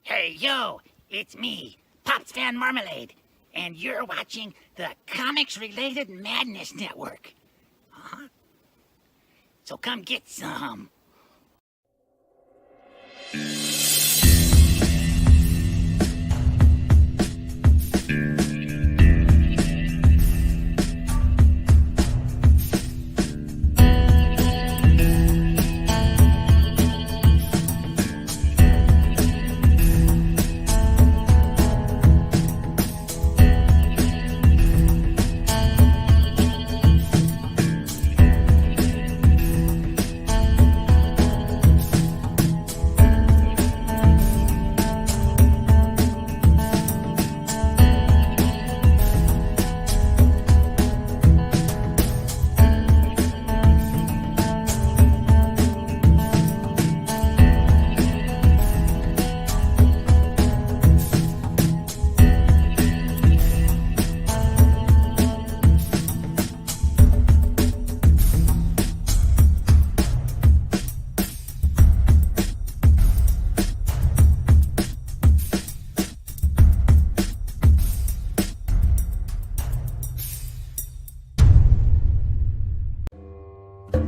Hey, yo, it's me, Pops Fan Marmalade, and you're watching the Comics-Related Madness Network. So come get some.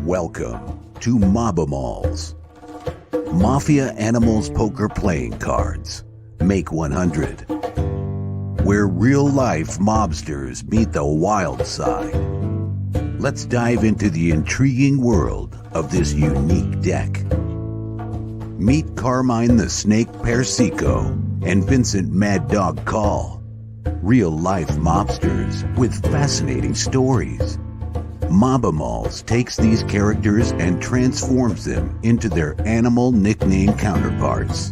Welcome to Mobamals, Mafia Animals Poker Playing Cards. Make 100, where real-life mobsters meet the wild side. Let's dive into the intriguing world of this unique deck. Meet Carmine the Snake Persico and Vincent Mad Dog Call, real-life mobsters with fascinating stories. Mobamals takes these characters and transforms them into their animal nickname counterparts.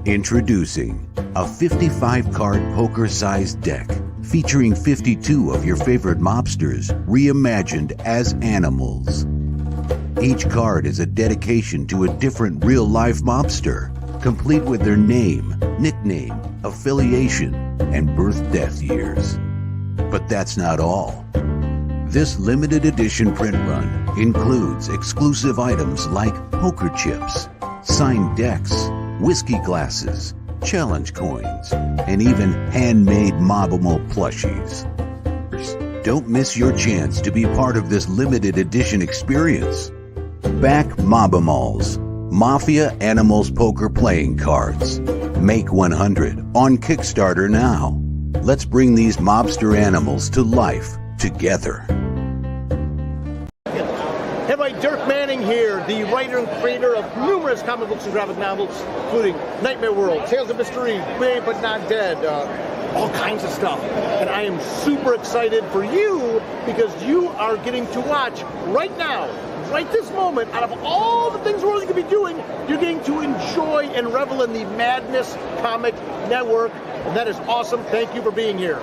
Introducing a 55-card poker-sized deck featuring 52 of your favorite mobsters reimagined as animals. Each card is a dedication to a different real-life mobster, complete with their name, nickname, affiliation, and birth-death years. But that's not all. This limited edition print run includes exclusive items like poker chips, signed decks, whiskey glasses, challenge coins, and even handmade Mobamal plushies. Don't miss your chance to be part of this limited edition experience. Back Mobamals, Mafia Animals Poker Playing Cards. Make 100 on Kickstarter now. Let's bring these mobster animals to life together. Hey, everybody, Dirk Manning here, the writer and creator of numerous comic books and graphic novels, including Nightmare World, Tales of Mystery, Brave But Not Dead, all kinds of stuff. And I am super excited for you because you are getting to watch right now, right this moment, out of all the things we're going to be doing, you're getting to enjoy and revel in the Madness Comic Network. And that is awesome. Thank you for being here.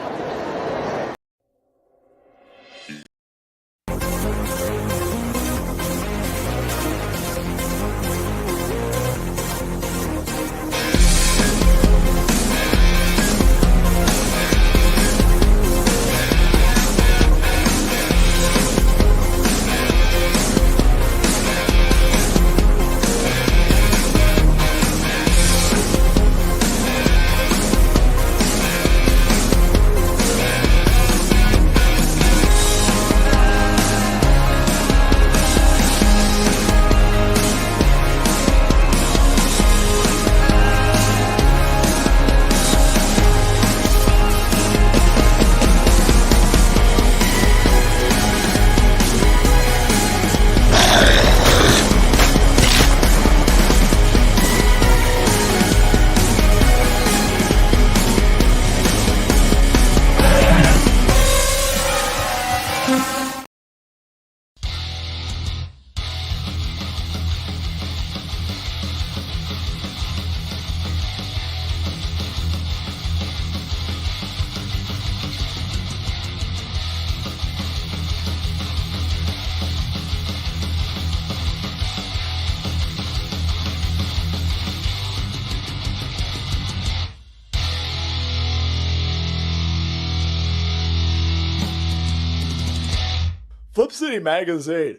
Flip City Magazine.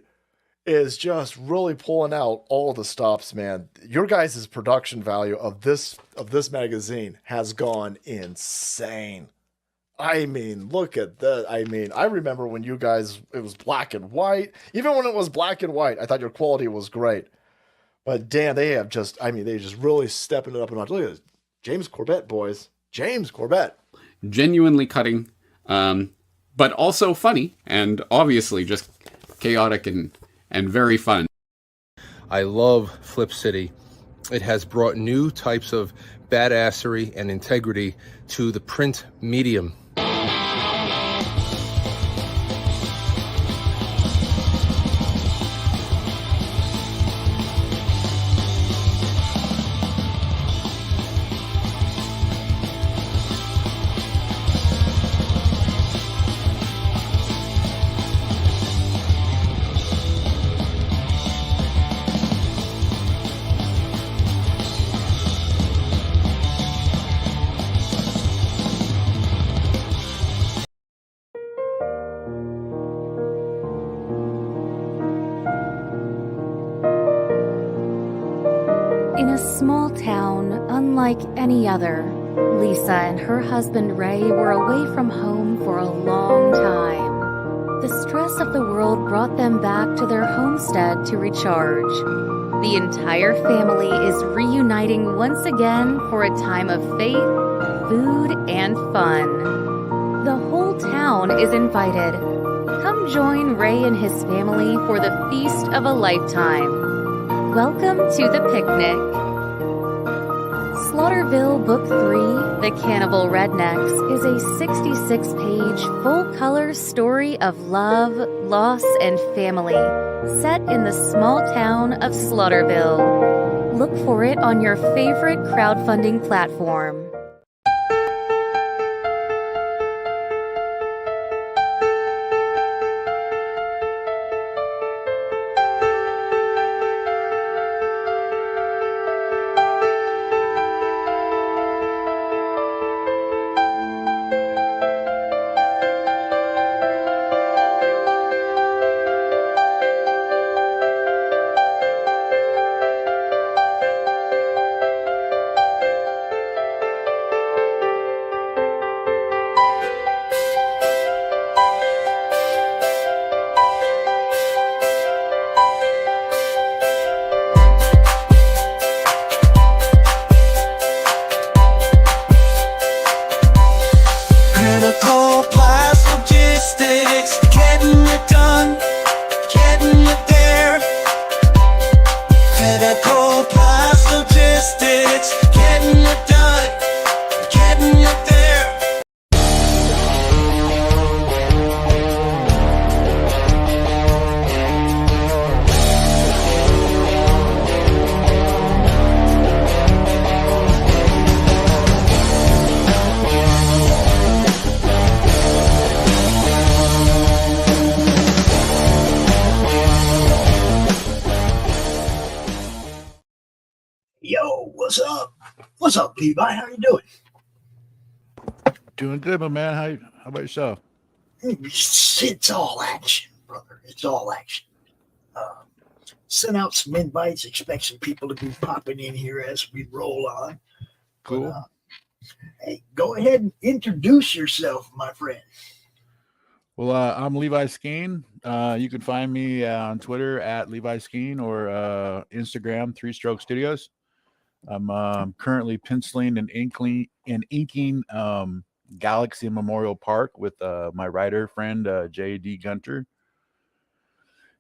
is just really pulling out all the stops, man. Your guys' production value of this magazine has gone insane. I mean, look at that. I mean, I remember when you guys, it was black and white. Even when it was black and white, I thought your quality was great. But damn, they have just, I mean, they just really stepping it up a notch. Look at this. James Corbett, boys. James Corbett. Genuinely cutting, but also funny, and obviously just chaotic and very fun. I love Flip City. It has brought new types of badassery and integrity to the print medium. In a small town, unlike any other, Lisa and her husband Ray were away from home for a long time. The stress of the world brought them back to their homestead to recharge. The entire family is reuniting once again for a time of faith, food, and fun. The whole town is invited. Come join Ray and his family for the feast of a lifetime. Welcome to the picnic. Slaughterville Book 3, The Cannibal Rednecks, is a 66-page, full-color story of love, loss, and family, set in the small town of Slaughterville. Look for it on your favorite crowdfunding platform. What's up, Levi? How you doing? Doing good, my man. How about yourself? It's all action, brother. It's all action. Sent out some invites. Expect some people to be popping in here as we roll on. Cool. But, hey, go ahead and introduce yourself, my friend. Well, I'm Levi Skeen. You can find me on Twitter at Levi Skeen or Instagram, 3Stroke Studios. I'm currently penciling and inking Galaxy Memorial Park with my writer friend J.D. Gunter.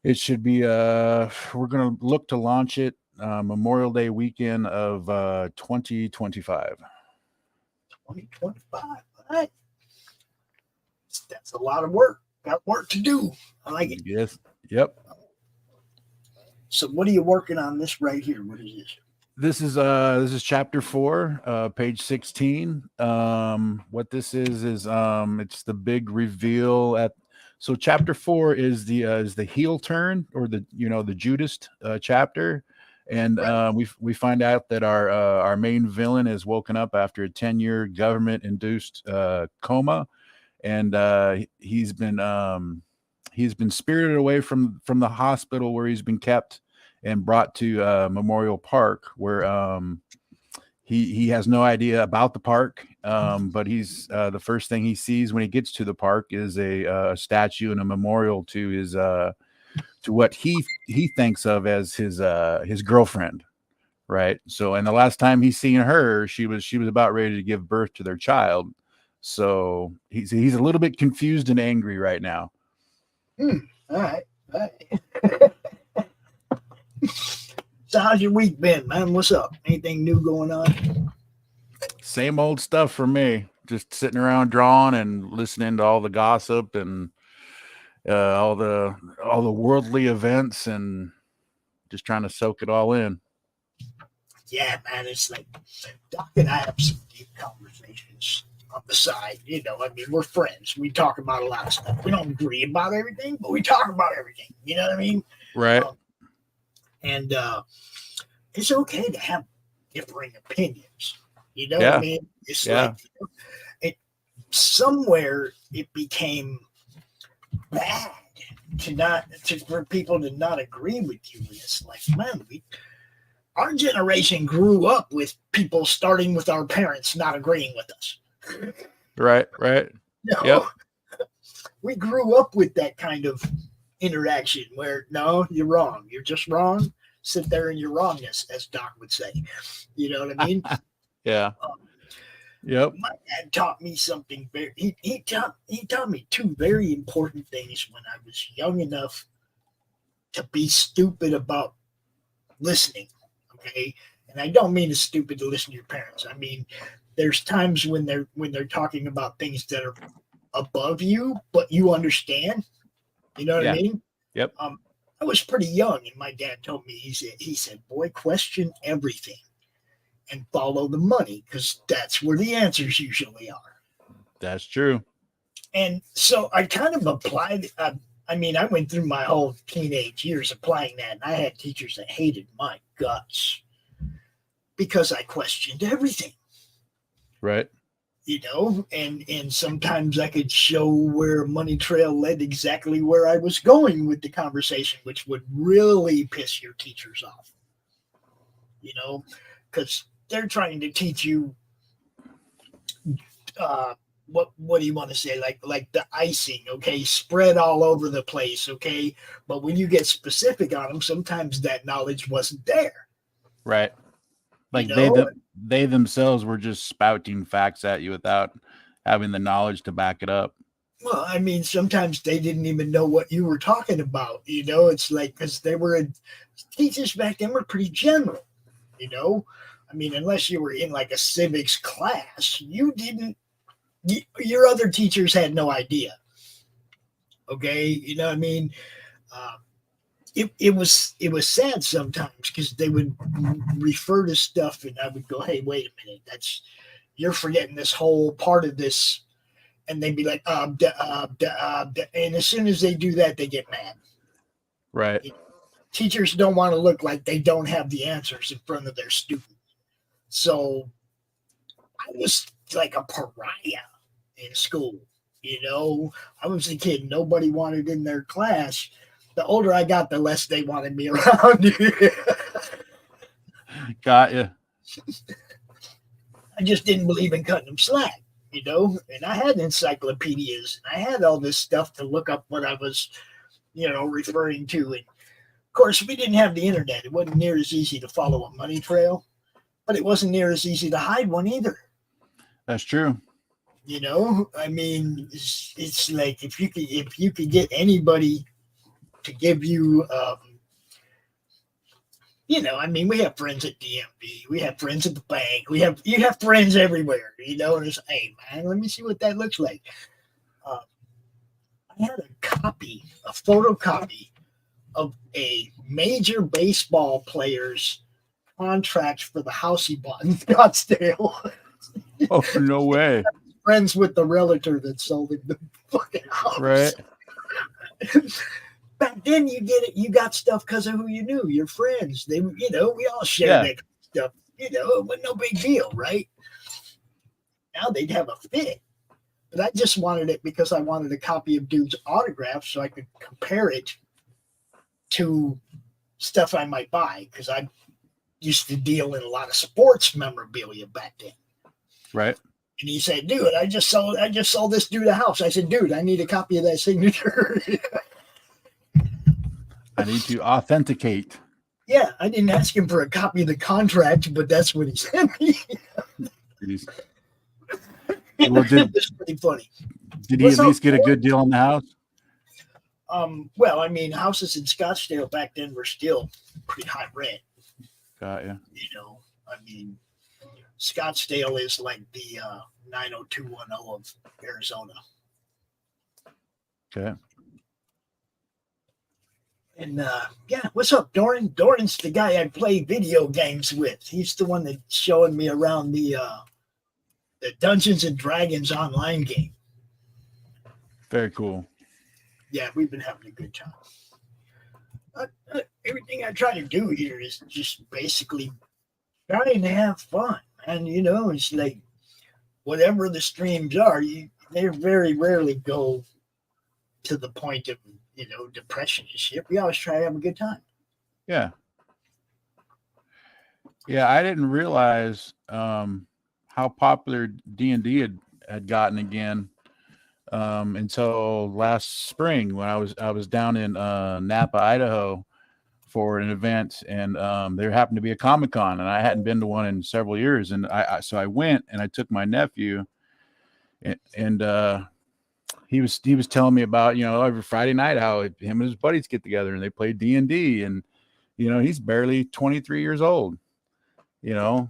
It should be we're going to look to launch it Memorial Day weekend of 2025. 2025. All right. That's a lot of work. Got work to do. I like it. Yes. Yep. So what are you working on this right here? What is this? This is chapter 4, page 16. What this is it's the big reveal so chapter 4 is the heel turn, or the Judas chapter, and we find out that our main villain is woken up after a 10-year government induced coma, and he's been he's been spirited away from the hospital where he's been kept and brought to Memorial Park, where he has no idea about the park. But he's the first thing he sees when he gets to the park is a statue and a memorial to his to what he thinks of as his girlfriend. Right. So, and the last time he's seen her, she was about ready to give birth to their child. So he's a little bit confused and angry right now. All right. So how's your week been, man? What's up? Anything new going on? Same old stuff for me. Just sitting around drawing and listening to all the gossip and all the worldly events and just trying to soak it all in. Yeah, man, it's like Doc and I have some deep conversations on the side. You know, I mean, we're friends. We talk about a lot of stuff. We don't agree about everything, but we talk about everything. You know what I mean? Right. And it's okay to have differing opinions. You know Yeah. what I mean? It's like somewhere it became bad for people to not agree with you. It's like, man, our generation grew up with people starting with our parents not agreeing with us. Right. No, Yep. We grew up with that kind of interaction where, no, you're wrong. You're just wrong. Sit there in your wrongness, as Doc would say. You know what I mean? Yeah. Yep. My dad taught me something very. He taught me two very important things when I was young enough to be stupid about listening. Okay, and I don't mean it's stupid to listen to your parents. I mean, there's times when they're talking about things that are above you, but you understand. You know what I mean? Yep. I was pretty young, and my dad told me, he said, boy, question everything and follow the money, because that's where the answers usually are. That's true. And so I kind of applied. I mean, I went through my whole teenage years applying that, and I had teachers that hated my guts because I questioned everything. Right. You know, and sometimes I could show where a money trail led exactly where I was going with the conversation, which would really piss your teachers off. You know, because they're trying to teach you what do you want to say? Like the icing, okay, spread all over the place, okay. But when you get specific on them, sometimes that knowledge wasn't there. Right. Like You know? they themselves were just spouting facts at you without having the knowledge to back it up. Well, I mean, sometimes they didn't even know what you were talking about. You know, it's like, because teachers back then were pretty general. You know, I mean, unless you were in like a civics class, your other teachers had no idea. Okay. You know what I mean? It was sad sometimes because they would refer to stuff and I would go, hey, wait a minute. You're forgetting this whole part of this. And they'd be like, and as soon as they do that, they get mad. Right. You know, teachers don't want to look like they don't have the answers in front of their student. So I was like a pariah in school. You know, I was a kid nobody wanted in their class. The older I got, the less they wanted me around. Got you. I just didn't believe in cutting them slack, you know, and I had encyclopedias and I had all this stuff to look up what I was, referring to. And of course, we didn't have the internet. It wasn't near as easy to follow a money trail, but it wasn't near as easy to hide one either. That's true. You know, I mean, it's like if you could get anybody to give you, I mean, we have friends at DMV, we have friends at the bank, you have friends everywhere, you know, and it's, hey man, let me see what that looks like. I had a photocopy of a major baseball player's contract for the house he bought in Scottsdale. Oh, no way. Friends with the realtor that sold him the fucking house. Right. Back then, you got stuff because of who you knew, your friends. They, we all shared that stuff. It was no big deal, right? Now they'd have a fit. But I just wanted it because I wanted a copy of Dude's autograph so I could compare it to stuff I might buy, because I used to deal in a lot of sports memorabilia back then. Right. And he said, "Dude, I just sold this dude a house." I said, "Dude, I need a copy of that signature." I need to authenticate. Yeah, I didn't ask him for a copy of the contract, but that's what he sent me. Well, It's pretty funny. Did he at least get a good deal on the house? Well, I mean, houses in Scottsdale back then were still pretty high rent. Got you. You know, I mean, Scottsdale is like the 90210 of Arizona. Okay. And yeah, what's up, Doran? Doran's the guy I play video games with. He's the one that's showing me around the Dungeons and Dragons online game. Very cool. Yeah, we've been having a good time. Everything I try to do here is just basically trying to have fun. And, you know, it's like whatever the streams are, they very rarely go to the point of, you know, depression and shit. We always try to have a good time. Yeah. Yeah, I didn't realize how popular D&D had gotten again until last spring when I was down in Napa, Idaho for an event, and there happened to be a Comic-Con, and I hadn't been to one in several years, and so I went and I took my nephew, and he was telling me about, you know, every Friday night how him and his buddies get together and they play D&D, and you know, he's barely 23 years old, you know,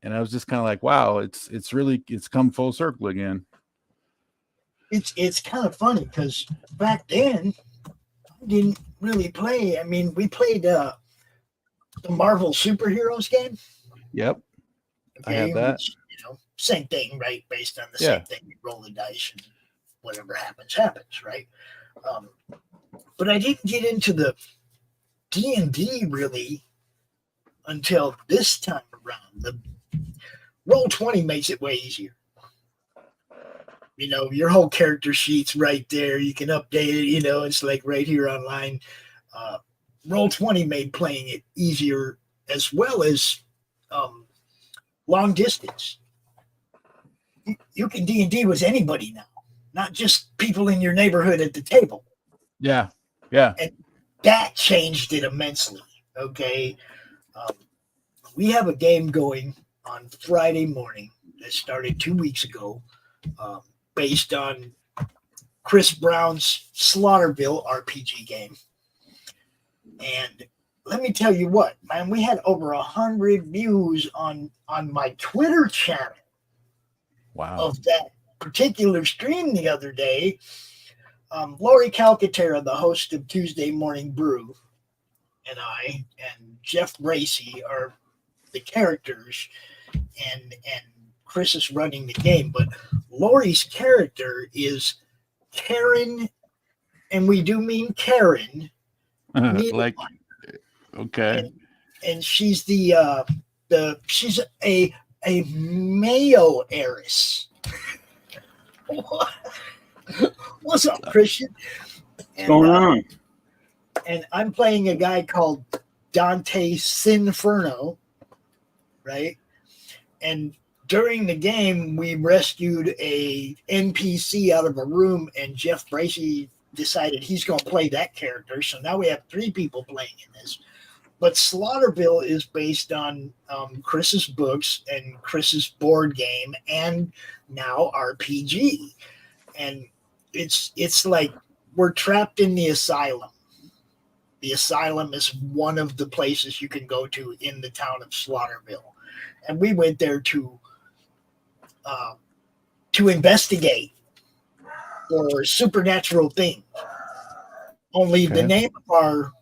and I was just kind of like, wow, it's come full circle again. It's kind of funny because back then I didn't really play. I mean, we played the Marvel superheroes game. Yep. Okay, I have that. which, you know, same thing, right? Based on the Yeah. same thing. You roll the dice and whatever happens, right? But I didn't get into the D&D really until this time around. The Roll20 makes it way easier. You know, your whole character sheet's right there. You can update it. You know, it's like right here online. Roll20 made playing it easier, as well as long distance. You can D&D with anybody now, not just people in your neighborhood at the table. Yeah. Yeah. And that changed it immensely. Okay. We have a game going on Friday morning that started 2 weeks ago, based on Chris Brown's Slaughterville RPG game. And let me tell you what, man, we had over 100 views on my Twitter channel. Wow. Of that particular stream the other day. Laurie Calcaterra, the host of Tuesday Morning Brew, and I and Jeff Bracey are the characters, and Chris is running the game. But Laurie's character is Karen, and we do mean Karen. Like, okay. And she's she's a Mayo heiress. What's up, Christian? What's going on? And I'm playing a guy called Dante Sinferno, right? And during the game, we rescued a NPC out of a room, and Jeff Bracey decided he's going to play that character. So now we have 3 people playing in this. But Slaughterville is based on Chris's books and Chris's board game, and now RPG. And it's like we're trapped in the asylum. The asylum is one of the places you can go to in the town of Slaughterville. And we went there to investigate for supernatural things. Only the name of our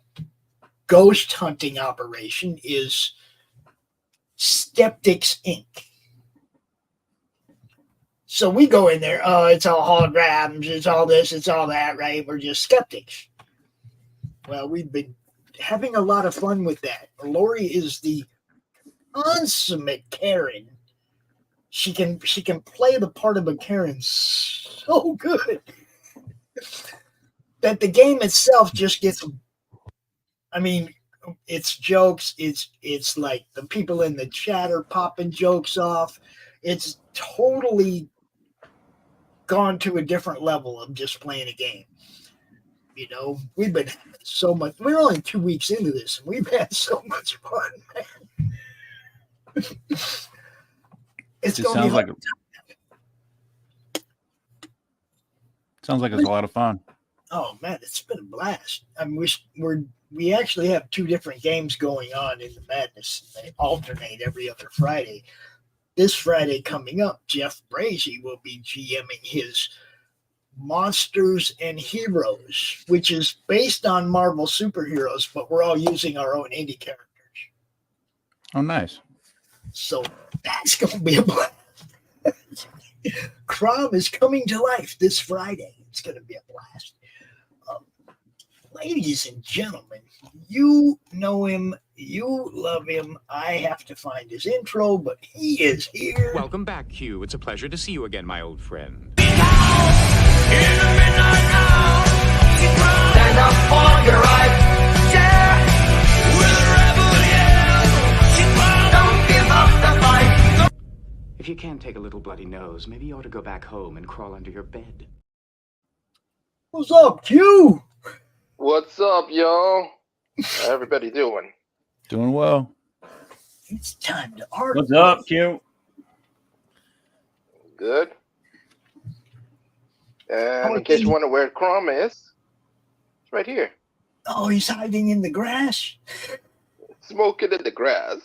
ghost hunting operation is Skeptics Inc. So we go in there, oh, it's all holograms, it's all this, it's all that, right? We're just skeptics. Well, we've been having a lot of fun with that. Laurie is the consummate Karen. she can play the part of a Karen so good that the game itself just gets. I mean, it's jokes. It's like the people in the chat are popping jokes off. It's totally gone to a different level of just playing a game. You know, we've been having so much. We're only 2 weeks into this, and we've had so much fun, man. It's It going to sounds be like sounds like it's a lot of fun. Oh man, it's been a blast. I mean, we actually have 2 different games going on in the Madness. They alternate every other Friday. This Friday coming up, Jeff Brazy will be GMing his Monsters and Heroes, which is based on Marvel superheroes, but we're all using our own indie characters. Oh, nice. So that's going to be a blast. Crom is coming to life this Friday. It's going to be a blast. Ladies and gentlemen, you know him, you love him. I have to find his intro, but he is here. Welcome back, Q. It's a pleasure to see you again, my old friend. Stand up for your right, yeah. We're a rebel, yeah. Don't give up the fight. If you can't take a little bloody nose, maybe you ought to go back home and crawl under your bed. What's up, Q? What's up, y'all? How everybody doing? Doing well. It's time to argue. What's up, Q? Good. And in case you wonder where Crom is, it's right here. Oh, he's hiding in the grass? Smoking in the grass.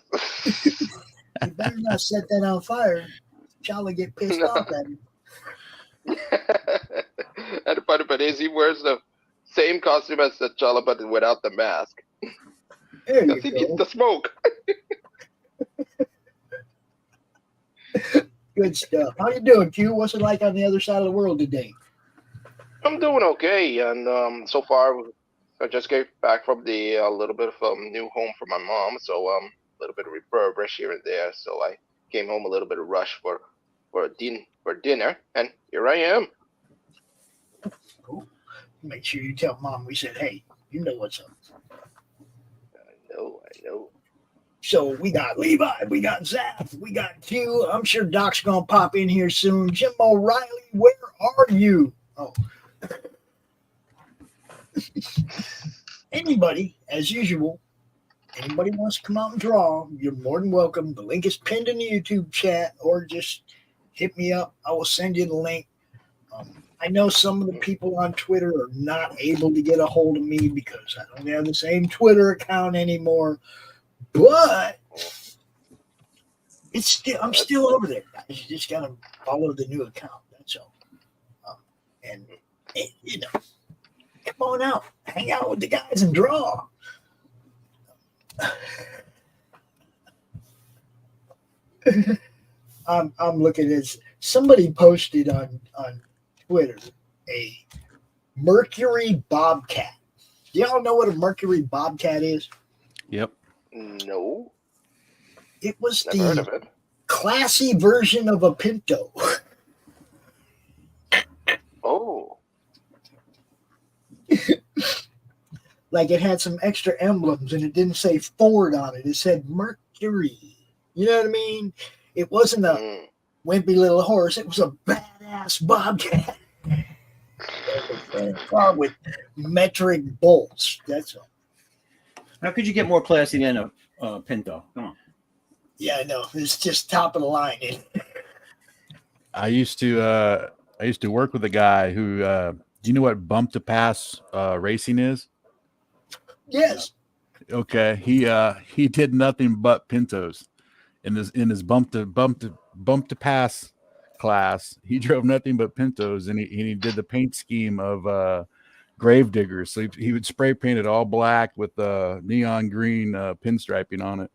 You better not set that on fire. Charlie get pissed off at him. And the funny part is he wears the same costume as the Chala, but without the mask. There you he go. needs the smoke. Good stuff. How you doing, Q? What's it like on the other side of the world today? I'm doing okay, and so far I just came back from the little bit of new home for my mom, so a little bit of refurbish here and there. So I came home a little bit of rush for dinner, and here I am. Cool. Make sure you tell Mom we said, hey, you know what's up. I know. So we got Levi, we got Zap, we got Q. I'm sure Doc's going to pop in here soon. Jim O'Reilly, where are you? Oh. Anybody, as usual, anybody wants to come out and draw, you're more than welcome. The link is pinned in the YouTube chat, or just hit me up. I will send you the link. I know some of the people on Twitter are not able to get a hold of me because I don't have the same Twitter account anymore, but I'm still over there, guys. You just got to follow the new account. That's all. And you know, come on out, hang out with the guys and draw. I'm looking at somebody posted on Twitter a Mercury Bobcat. Do y'all know what a Mercury Bobcat is? Yep. No. It was Never heard of the it. classy version of a Pinto. Oh. Like it had some extra emblems and it didn't say Ford on it. It said Mercury. You know what I mean? It wasn't a wimpy little horse. It was a badass Bobcat. A car with metric bolts. That's all. How could you get more classy than a Pinto? Come on. Yeah, I know. It's just top of the line. I used to work with a guy who do you know what bump to pass racing is? Yes. Okay. He did nothing but Pintos in his bump to pass class. He drove nothing but Pintos, and he did the paint scheme of Gravediggers. So he would spray paint it all black with neon green pinstriping on it.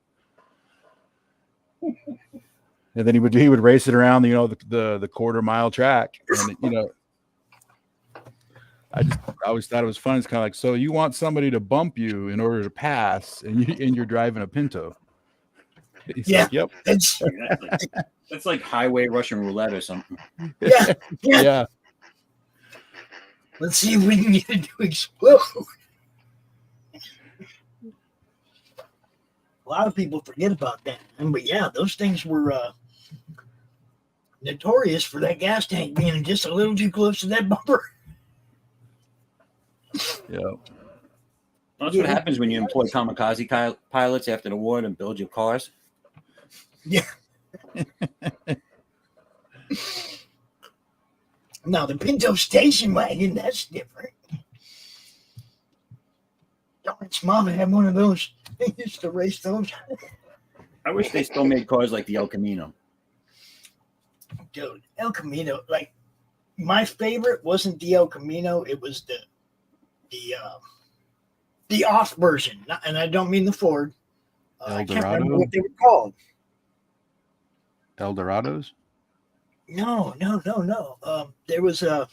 And then he would race it around, the quarter-mile track. And I always thought it was fun. It's kind of like, so you want somebody to bump you in order to pass, and you're driving a Pinto. He's Yeah. like, yep. That's like highway Russian roulette or something. Yeah. Yeah. Let's see if we can get it to explode. A lot of people forget about that. But yeah, those things were notorious for that gas tank being just a little too close to that bumper. Yeah. Well, that's what happens when you employ kamikaze pilots after the war to build your cars. Yeah. Now, the Pinto station wagon, that's different. Darn's mama had one of those. They used to race those. I wish they still made cars like the El Camino. Dude, El Camino, like, my favorite wasn't the El Camino. It was the off version. And I don't mean the Ford. I can't remember what they were called. Eldorados? No. There was I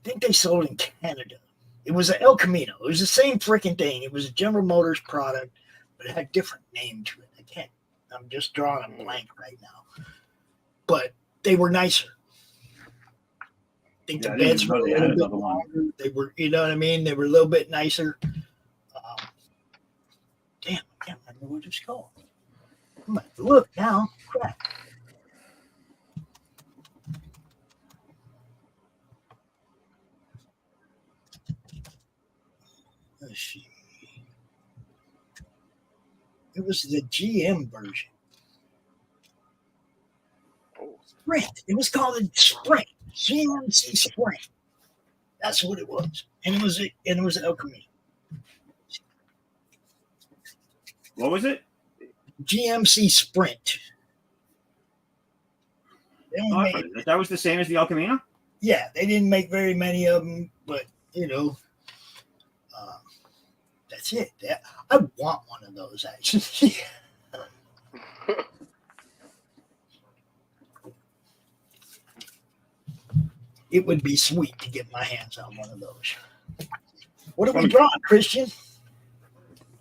think they sold in Canada. It was an El Camino. It was the same freaking thing. It was a General Motors product, but it had a different name to it. I'm just drawing a blank right now. But they were nicer. I think the beds were a little bit longer. They were, you know what I mean? They were a little bit nicer. Damn, I can't remember what it's called. I'm going to have to look now. Crap. Let's see. It was the GM version. Sprint. It was called a Sprint. GMC Sprint. That's what it was. And it was El Camino. What was it? GMC Sprint. That was the same as the El Camino? Yeah, they didn't make very many of them, but that's it. I want one of those actually. It would be sweet to get my hands on one of those. What are we drawing, Christian?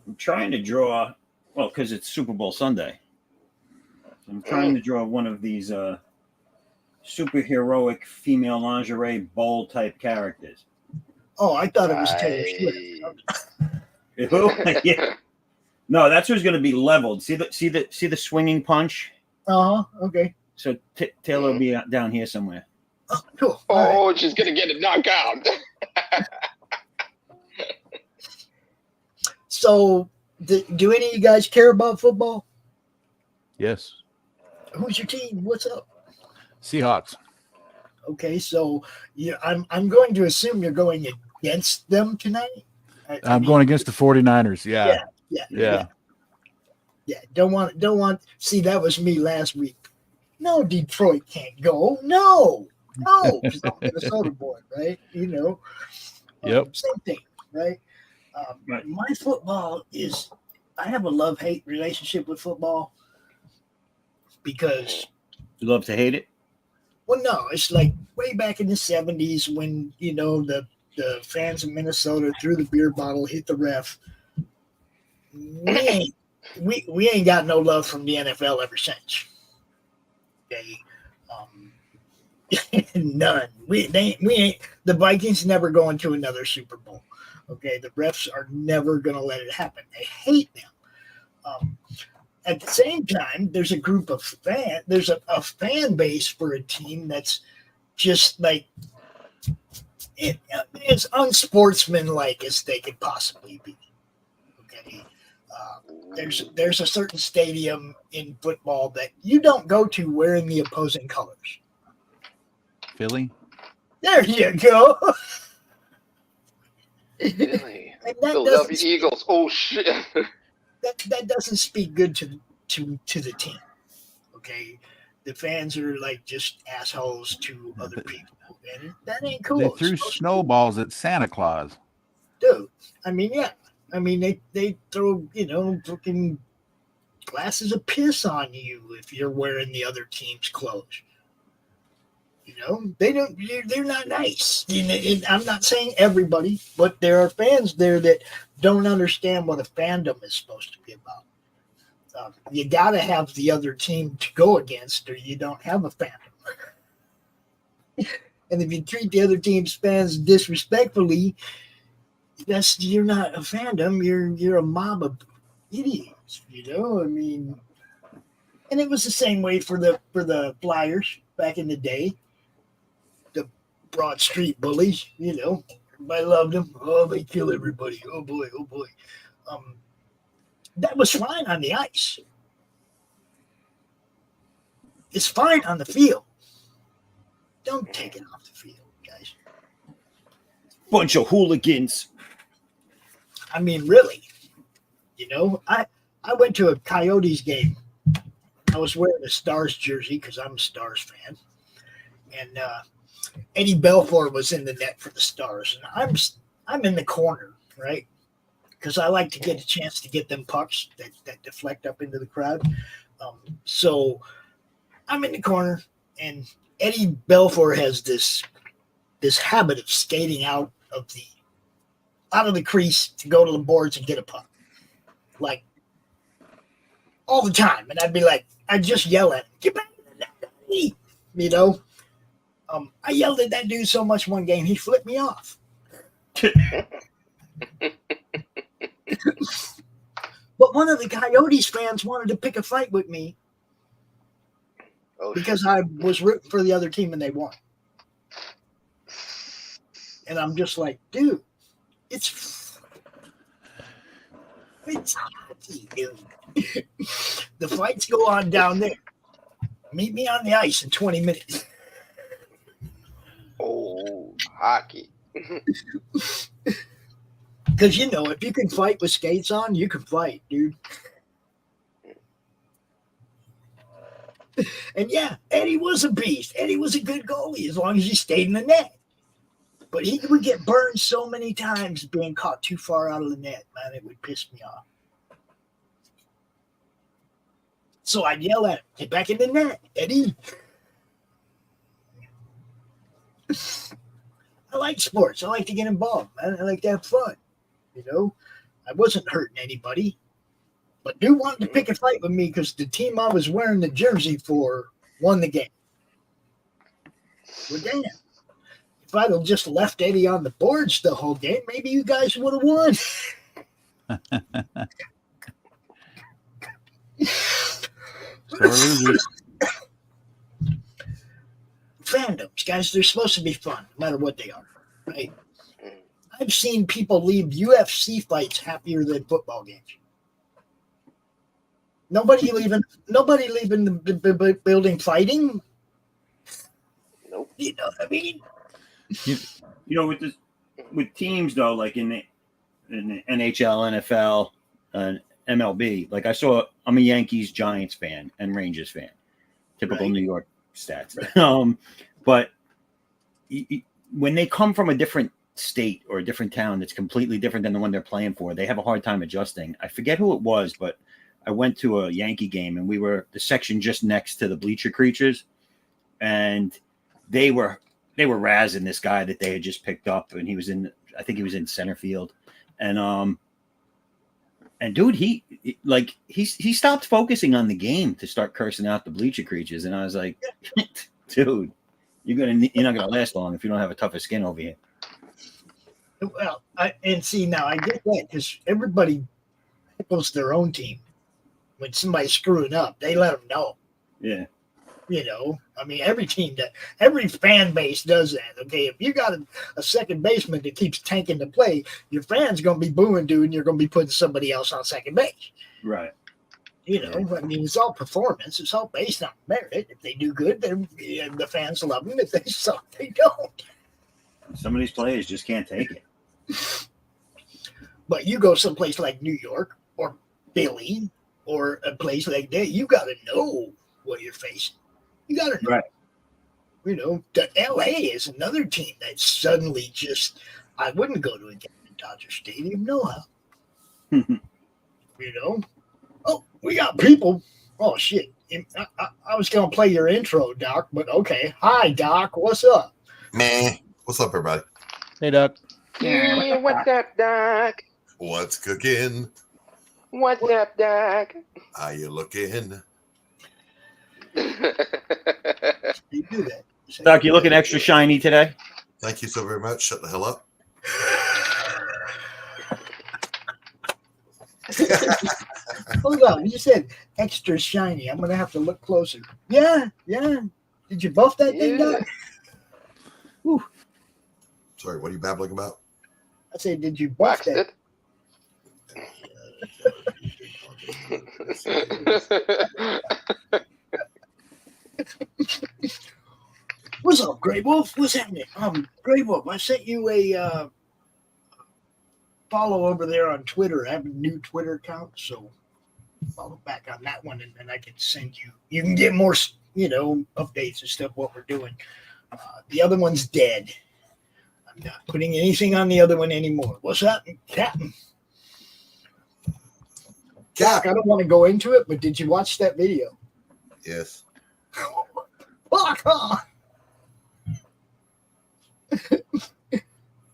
I'm trying to draw, well, because it's Super Bowl Sunday. I'm trying to draw one of these superheroic female lingerie bowl type characters. Oh, I thought it was Taylor Swift. Yeah. No, that's who's going to be leveled. See the swinging punch. Okay. So Taylor will be down here somewhere. Oh, cool. Oh, right. She's going to get a knockout. So, do any of you guys care about football? Yes. Who's your team? What's up? Seahawks. Okay, so I'm going to assume you're going against them tonight. I'm going against the 49ers. Yeah. Don't want. See, that was me last week. No, Detroit can't go. No, because I'm a Minnesota boy, right? Yep. Same thing, right? My football is. I have a love-hate relationship with football because you love to hate it. Well, no, it's like way back in the 70s when the fans of Minnesota threw the beer bottle, hit the ref. We ain't got no love from the NFL ever since. Okay, none. We ain't. The Vikings never going to another Super Bowl. Okay, the refs are never going to let it happen. They hate them. At the same time, there's a group of there's a fan base for a team that's just like it's unsportsmanlike as they could possibly be. Okay, there's a certain stadium in football that you don't go to wearing the opposing colors. Philly. There you go. Really? Philadelphia Eagles. Oh shit. That doesn't speak good to the team. Okay, the fans are like just assholes to other people, and that ain't cool. They threw snowballs at Santa Claus. Dude, I mean, yeah. I mean, they throw freaking glasses of piss on you if you're wearing the other team's clothes. They don't. They're not nice. I'm not saying everybody, but there are fans there that don't understand what a fandom is supposed to be about. You got to have the other team to go against, or you don't have a fandom. And if you treat the other team's fans disrespectfully, you're not a fandom. You're a mob of idiots. I mean, and it was the same way for the Flyers back in the day. The Broad Street bullies. Everybody loved them. Oh, they kill everybody. Oh boy. That was fine on the ice. It's fine on the field. Don't take it off the field, guys. Bunch of hooligans. I mean, really. I went to a Coyotes game. I was wearing a Stars jersey because I'm a Stars fan. And Eddie Belfour was in the net for the Stars. And I'm in the corner, right? Because I like to get a chance to get them pucks that deflect up into the crowd. So I'm in the corner, and Eddie Belfour has this habit of skating out of the crease to go to the boards and get a puck, like all the time. And I'd just yell at him, "Get back in the net!" I yelled at that dude so much one game he flipped me off. But one of the Coyotes fans wanted to pick a fight with me because I was rooting for the other team and they won. And I'm just like, dude, it's hockey, dude. The fights go on down there. Meet me on the ice in 20 minutes. Oh, hockey. Because, if you can fight with skates on, you can fight, dude. And yeah, Eddie was a beast. Eddie was a good goalie as long as he stayed in the net. But he would get burned so many times being caught too far out of the net, man. It would piss me off. So I'd yell at him, "Get back in the net, Eddie." I like sports. I like to get involved, man. I like to have fun. I wasn't hurting anybody, but dude wanted to pick a fight with me because the team I was wearing the jersey for won the game. Well, damn. If I'd have just left Eddie on the boards the whole game, maybe you guys would have won. Fandoms, guys, they're supposed to be fun, no matter what they are, right? I've seen people leave UFC fights happier than football games. Nobody leaving the building fighting. Nope. You know what I mean? With teams though, like in the NHL, NFL, and MLB, like I'm a Yankees, Giants fan and Rangers fan. Typical New York stats. But when they come from a different state or a different town that's completely different than the one they're playing for, they have a hard time adjusting. I forget who it was, but I went to a Yankee game and we were the section just next to the bleacher creatures, and they were razzing this guy that they had just picked up, and I think he was in center field, and dude, he stopped focusing on the game to start cursing out the bleacher creatures, and I was like, dude, you're not gonna last long if you don't have a tougher skin over here. Well, now I get that because everybody heckles their own team. When somebody's screwing up, they let them know. Yeah. I mean, every fan base does that. Okay, if you got a second baseman that keeps tanking the play, your fans going to be booing, dude, and you're going to be putting somebody else on second base. Right. I mean, it's all performance. It's all based on merit. If they do good, then the fans love them. If they suck, they don't. Some of these players just can't take it. But you go someplace like New York or Philly or a place like that, you got to know what you're facing. You got to know. Right. The LA is another team that suddenly I wouldn't go to a game in Dodger Stadium, no how. Oh, we got people. Oh, shit. I was going to play your intro, Doc, but okay. Hi, Doc. What's up? Man, what's up, everybody? Hey, Doc. Yeah, what's up, Doc? What's cooking? What's up, Doc? How you looking? You do that. Doc, you looking extra shiny today? Thank you so very much. Shut the hell up. Hold on, you said extra shiny. I'm gonna have to look closer. Yeah. Did you buff that thing, Doc? Whew. Sorry, what are you babbling about? I said, did you buff that? What's up, Grey Wolf? What's happening? Grey Wolf, I sent you a follow over there on Twitter. I have a new Twitter account, so follow back on that one, and then I can send you. You can get more, updates and stuff. What we're doing. The other one's dead. I'm not putting anything on the other one anymore. What's up, Captain? Doc, I don't want to go into it, but did you watch that video? Yes. Fuck on.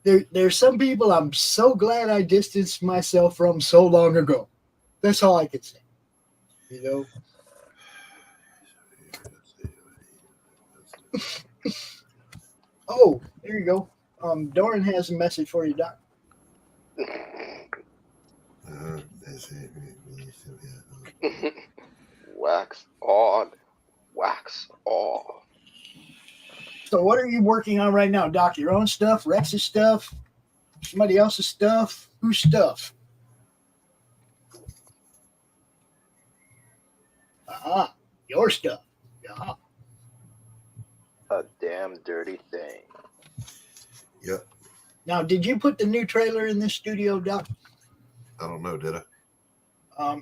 There's some people I'm so glad I distanced myself from so long ago. That's all I can say. Oh, there you go. Doran has a message for you, Doc. Wax on, wax off. So what are you working on right now, Doc? Your own stuff, Rex's stuff, somebody else's stuff? Whose stuff? Aha, your stuff. Aha. A damn dirty thing. Yep. Now, did you put the new trailer in this studio, Doc? I don't know, did I?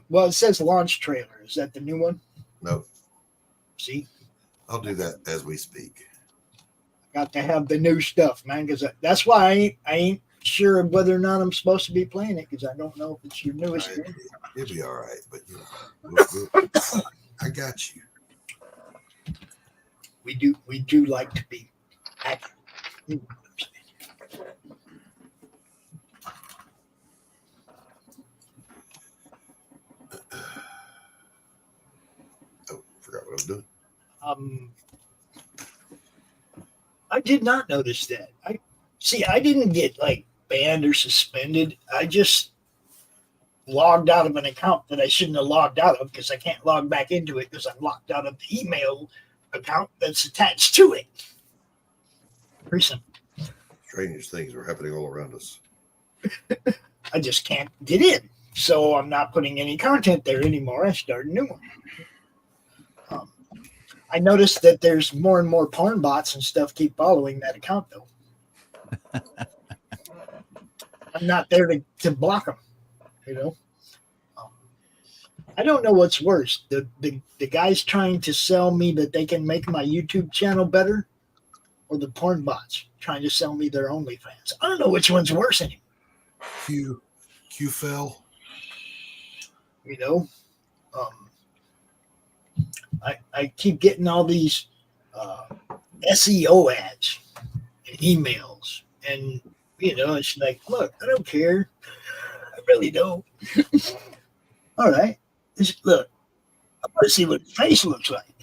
Well, it says launch trailer. Is that the new one? No. See? I'll do that as we speak. Got to have the new stuff, man, because that's why I ain't sure of whether or not I'm supposed to be playing it, because I don't know if it's your newest game. It'll be all right, but we'll, I got you. We do like to be accurate. Oh, forgot what I was doing. I did not notice that. I didn't get banned or suspended. I just logged out of an account that I shouldn't have logged out of because I can't log back into it because I'm locked out of the email account that's attached to it. Pretty simple. Strange things are happening all around us. I just can't get in. So I'm not putting any content there anymore. I started a new one. I noticed that there's more and more porn bots and stuff keep following that account, though. I'm not there to block them, I don't know what's worse. The guys trying to sell me that they can make my YouTube channel better, or the porn bots trying to sell me their OnlyFans. I don't know which one's worse anymore. Q fell. I keep getting all these SEO ads and emails, and it's like, look, I don't care. I really don't. All right, look, I want to see what his face looks like.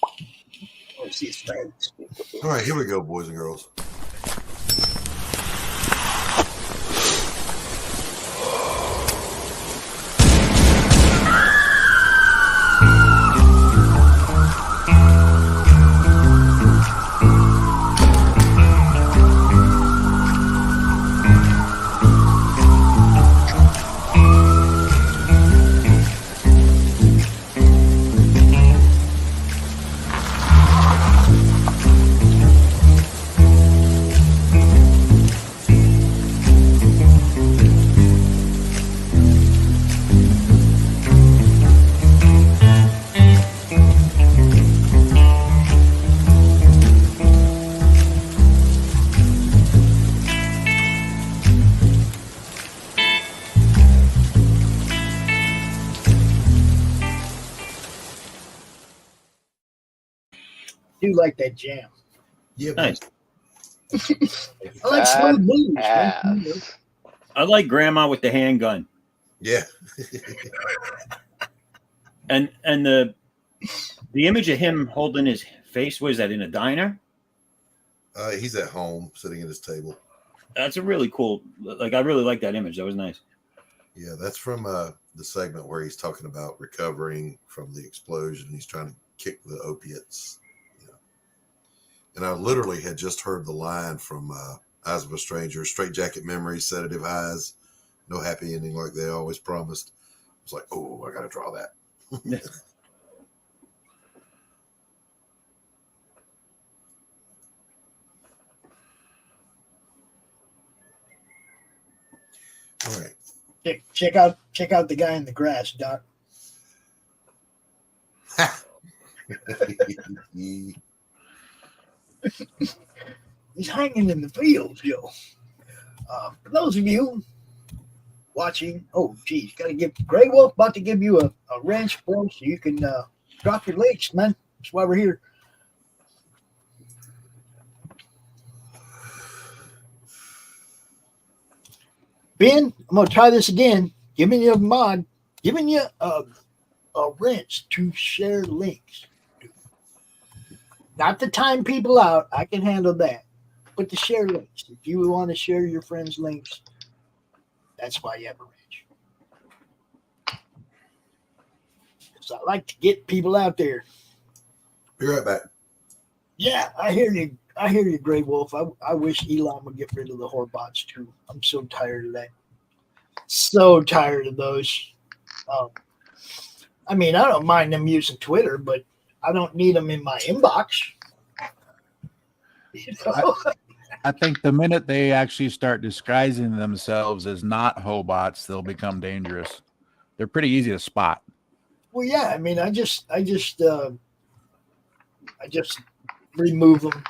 I want to see his face. All right, here we go, boys and girls. I do like that jam. Yeah, nice. I like smooth moves. I like Grandma with the handgun. Yeah. and the image of him holding his face, was that in a diner? He's at home sitting at his table. That's a really cool. Like, I really like that image. That was nice. Yeah, that's from the segment where he's talking about recovering from the explosion. He's trying to kick the opiates. You know. And I literally had just heard the line from Eyes of a Stranger, straight jacket memories, sedative eyes, no happy ending like they always promised. I was like, oh, I got to draw that. All right. Check out the guy in the grass, Doc. He's hanging in the fields, yo. For those of you watching, oh geez, gotta give Grey Wolf about to give you a wrench, bro, so you can drop your legs, man. That's why we're here. Ben, I'm gonna try this again. Giving you a mod, giving you a wrench to share links. Not to time people out. I can handle that. But to share links. If you want to share your friends' links, that's why you have a wrench. Because I like to get people out there. Be right back. Yeah, I hear you. I hear you, Grey Wolf. I wish Elon would get rid of the Horbots too. I'm so tired of that. So tired of those. I mean, I don't mind them using Twitter, but I don't need them in my inbox. You know? I think the minute they actually start disguising themselves as not Hobots, they'll become dangerous. They're pretty easy to spot. Well, yeah. I mean, I just remove them.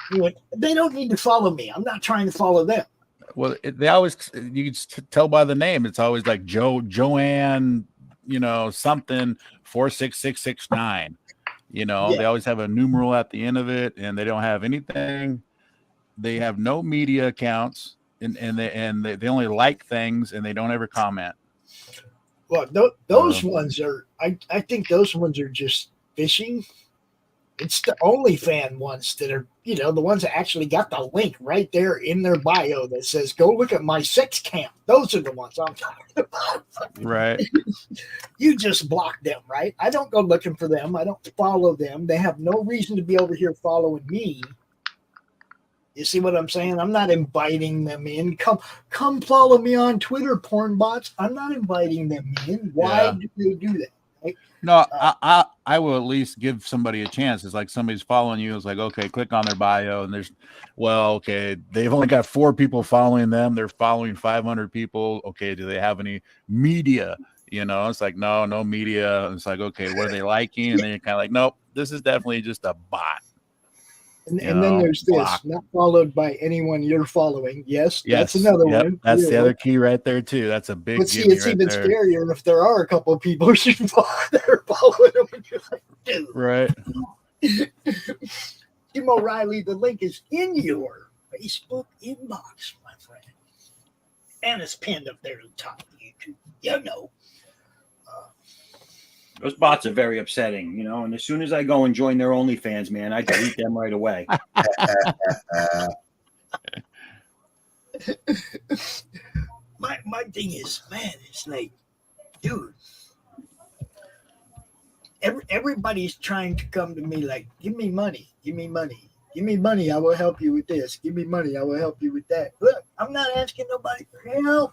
They don't need to follow me. I'm not trying to follow them. Well, they always, you can tell by the name. It's always like Joanne, something 46669. They always have a numeral at the end of it, and they don't have anything. They have no media accounts, and they only like things, and they don't ever comment. Well, those ones are. I think those ones are just fishing. It's the OnlyFans ones that are, the ones that actually got the link right there in their bio that says, go look at my sex cam. Those are the ones I'm talking about. Right. You just block them, right? I don't go looking for them. I don't follow them. They have no reason to be over here following me. You see what I'm saying? I'm not inviting them in. Come follow me on Twitter, porn bots. I'm not inviting them in. Why do they do that? Right? No, I will at least give somebody a chance. It's like somebody's following you. It's like, okay, click on their bio, and they've only got 4 people following them. They're following 500 people. Okay, do they have any media? It's like, no media. It's like, okay, what are they liking? And then you're kind of like, nope, this is definitely just a bot. And then there's this, not followed by anyone you're following. Yes, that's another one. That's the other key right there, too. That's a big But see, it's even scarier if there are a couple of people that are following them. And you're like, dude. Right. Jim O'Reilly, the link is in your Facebook inbox, my friend. And it's pinned up there at the top of YouTube. Those bots are very upsetting, and as soon as I go and join their OnlyFans, man, I delete them right away. My thing is, man, it's like, dude, everybody's trying to come to me like, give me money, I will help you with this. Give me money, I will help you with that. Look, I'm not asking nobody for help.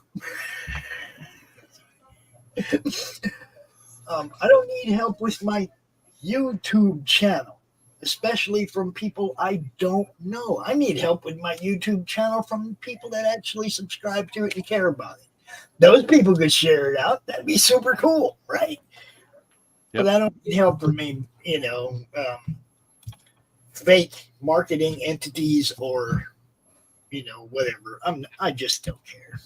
I don't need help with my YouTube channel, especially from people I don't know. I need help with my YouTube channel from people that actually subscribe to it and care about it. Those people could share it out. That'd be super cool, right? Yep. But I don't need help from fake marketing entities or, whatever. I just don't care.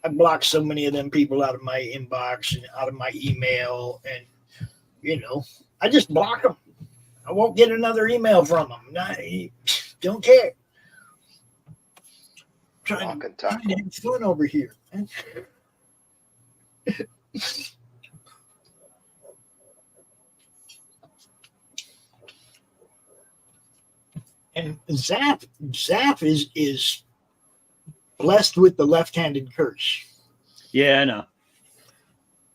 I blocked so many of them people out of my inbox and out of my email, and I just block them. I won't get another email from them. I don't care. trying Walk and to tackle. have fun over here. Man. And Zap is blessed with the left-handed curse. Yeah, I know.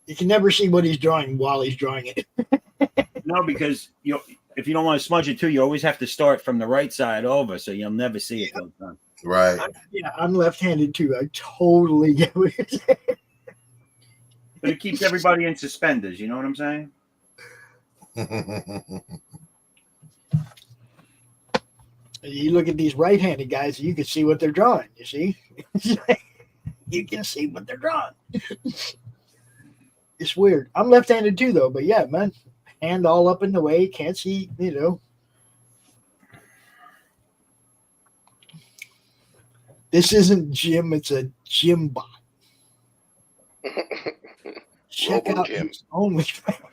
You can never see what he's drawing while he's drawing it. No, because if you don't want to smudge it too, you always have to start from the right side over, so you'll never see it till done. Right. I'm left-handed too. I totally get what you're saying. But it keeps everybody in suspenders. You know what I'm saying? You look at these right-handed guys, you can see what they're drawing. You see, you can see what they're drawing. It's weird. I'm left-handed too, though. But yeah, man, hand all up in the way, can't see. You know, this isn't Jim; it's a Jim bot. Check out Jim. his OnlyFans.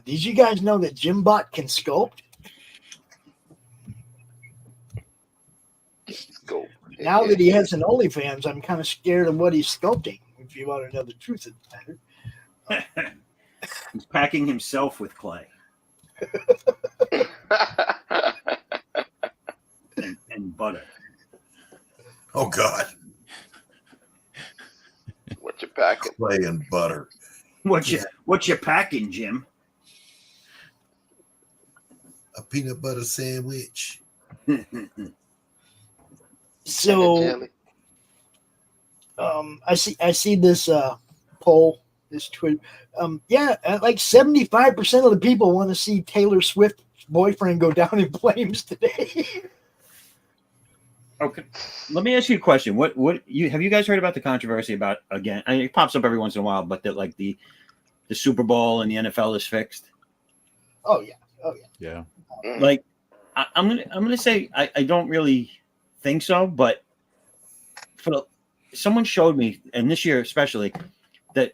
Did you guys know that Jimbot can sculpt? Go. Now that he has an OnlyFans, I'm kind of scared of what he's sculpting, if you want to know the truth of the matter. He's packing himself with clay. and butter. Oh, God. What you packing? Clay and butter. What you packing, Jim? A peanut butter sandwich. So, I see this poll, this tweet. Like 75% of the people want to see Taylor Swift's boyfriend go down in flames today. Okay, let me ask you a question. What have you guys heard about the controversy about, again? I mean, it pops up every once in a while, but that like the Super Bowl and the NFL is fixed. Oh yeah. Yeah. Like I'm gonna say I don't really think so, but someone showed me, and this year especially, that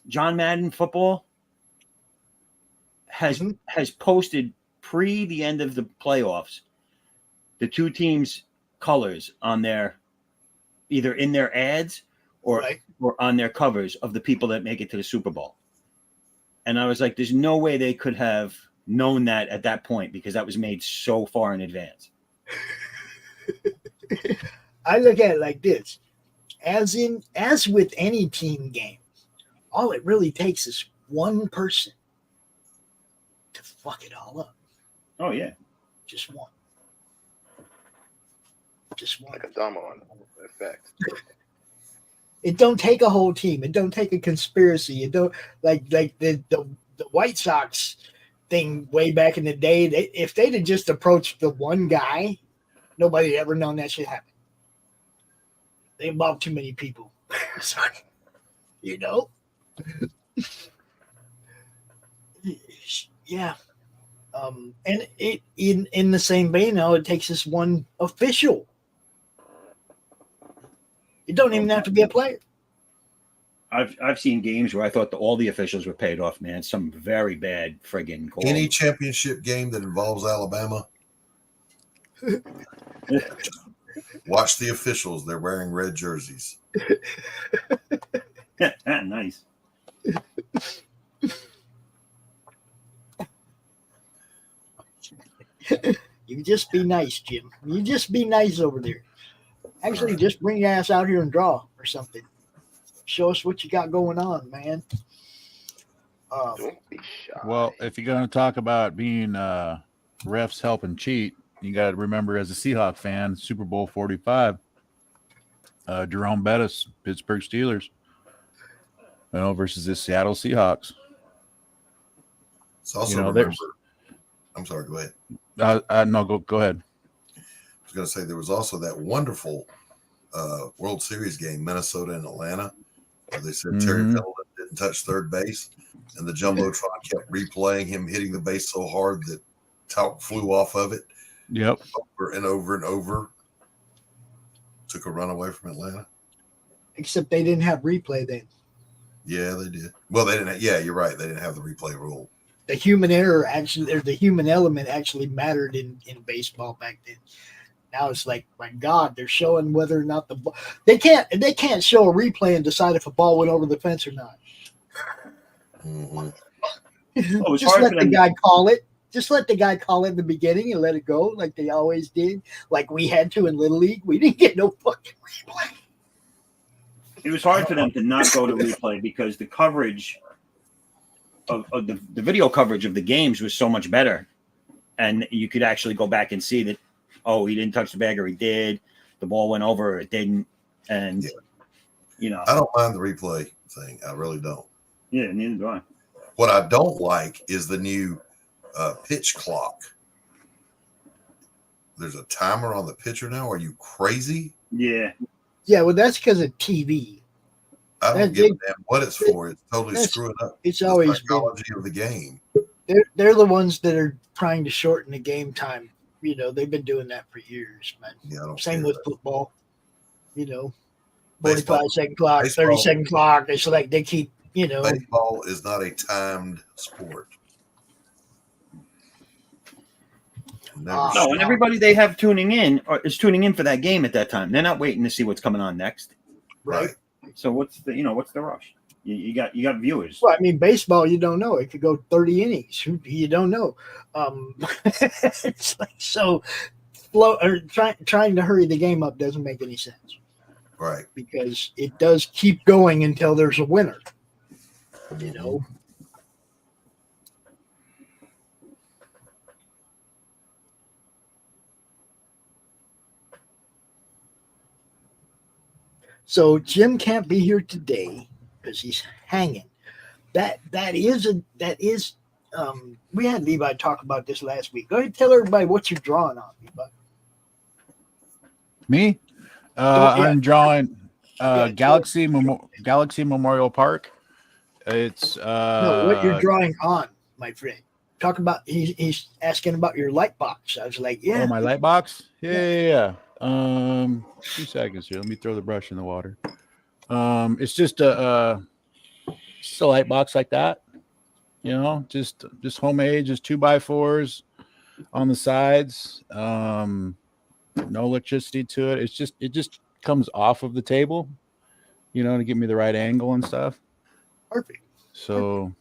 John Madden football has posted pre the end of the playoffs the two teams' colors on their either in their ads or on their covers of the people that make it to the Super Bowl. And I was like, there's no way they could have known that at that point because that was made so far in advance. I look at it like this. As with any team game, all it really takes is one person to fuck it all up. Oh, yeah. Just one. Just one. Like a domino effect. It don't take a whole team. It don't take a conspiracy. It don't like the White Sox thing way back in the day. If they'd have just approached the one guy, nobody had ever known that shit happened. They involved too many people. Sorry. You know? Yeah. And it in the same vein, now it takes this one official. It don't even have to be a player. I've seen games where I thought all the officials were paid off, man. Some very bad friggin' calls. Any championship game that involves Alabama, watch the officials. They're wearing red jerseys. Nice. You just be nice, Jim. You just be nice over there. Actually, just bring your ass out here and draw or something. Show us what you got going on, man. Don't be shy. Well, if you're going to talk about being refs helping cheat, you got to remember as a Seahawk fan, Super Bowl 45, Jerome Bettis, Pittsburgh Steelers, versus the Seattle Seahawks. It's also I'm sorry, go ahead. No, go ahead. I was going to say there was also that wonderful World Series game, Minnesota and Atlanta, where they said Terry Pendleton didn't touch third base, and the Jumbotron kept replaying him hitting the base so hard that talc flew off of it. Yep. Over and over and over. Took a run away from Atlanta. Except they didn't have replay then. Yeah, they did. Well, they didn't. Yeah, you're right. They didn't have the replay rule. the human error actually, or the human element actually mattered in baseball back then. Now it's like, my God, they're showing whether or not the ball. They can't show a replay and decide if a ball went over the fence or not. Mm-hmm. Well, Just let the guy call it. Just let the guy call it in the beginning and let it go like they always did. Like we had to in Little League. We didn't get no fucking replay. It was hard for them to not go to replay because the coverage of the video coverage of the games was so much better. And you could actually go back and see that, oh, he didn't touch the bag or he did. The ball went over or it didn't. And, you know. I don't mind the replay thing. I really don't. Yeah, neither do I. What I don't like is the new pitch clock. There's a timer on the pitcher now. Are you crazy? Yeah. Yeah, well, that's because of TV. I don't give a damn what it's for. It's totally screwing up. It's always the psychology of the game. They're the ones that are trying to shorten the game time. You know, they've been doing that for years, man. Yeah, same with football. You know, Baseball. 45-second clock, 30-second clock. It's like they keep, you know. Baseball is not a timed sport. No, and everybody they have tuning in is tuning in for that game at that time. They're not waiting to see what's coming on next. Right. So what's the rush? You got viewers. Well, I mean, baseball, you don't know. It could go 30 innings. You don't know. It's like so trying to hurry the game up doesn't make any sense. Right. Because it does keep going until there's a winner. You know. So Jim can't be here today because he's hanging. That is we had Levi talk about this last week. Go ahead and tell everybody what you're drawing on, Levi. Me? I'm drawing Galaxy Memorial Park. It's no, what you're drawing on, my friend. Talk about he's asking about your light box. I was like, yeah. Oh, my light box? Yeah. 2 seconds here. Let me throw the brush in the water. It's just a light box like that. You know, just homemade, just 2x4s on the sides. No electricity to it. It just comes off of the table, you know, to give me the right angle and stuff. Perfect. So,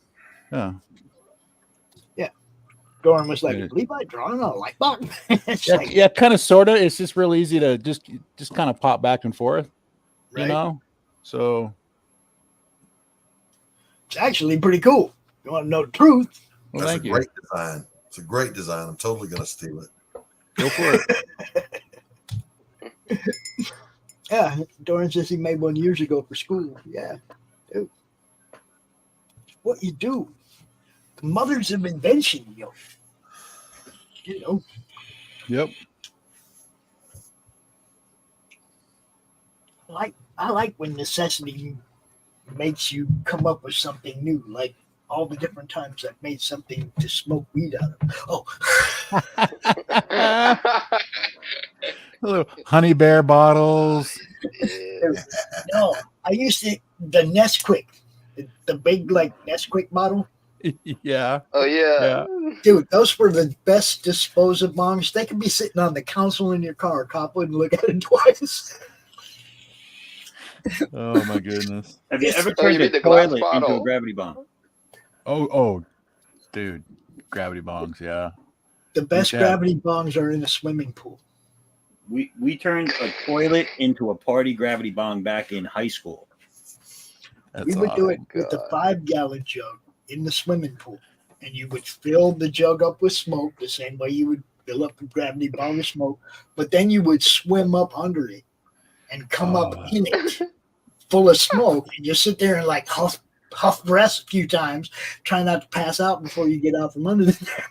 yeah. Doran was like, Levi drawing on a light box? Yeah, kind of, sort of. It's just real easy to just kind of pop back and forth, you know? So. It's actually pretty cool. You want to know the truth? Well, That's a great design. It's a great design. I'm totally going to steal it. Go for it. Yeah, Doran says he made one years ago for school. Yeah. Dude. What you do. The mothers of invention, yo. You know. Yep. I like when necessity makes you come up with something new, like all the different times I've made something to smoke weed out of. Oh. Little honey bear bottles. No, I used the Nesquik, the big like Nesquik bottle. Yeah. Oh yeah. Dude, those were the best disposal bombs. They could be sitting on the console in your car. A cop wouldn't look at it twice. Oh my goodness. Have you ever turned a toilet into a gravity bomb? Oh, dude. Gravity bongs, yeah. The best gravity bombs are in a swimming pool. We turned a toilet into a party gravity bong back in high school. We would do it with a 5-gallon jug in the swimming pool, and you would fill the jug up with smoke the same way you would fill up a gravity bong with smoke, but then you would swim up under it and come up in it full of smoke, and just sit there and like huff breath a few times, try not to pass out before you get out from under there.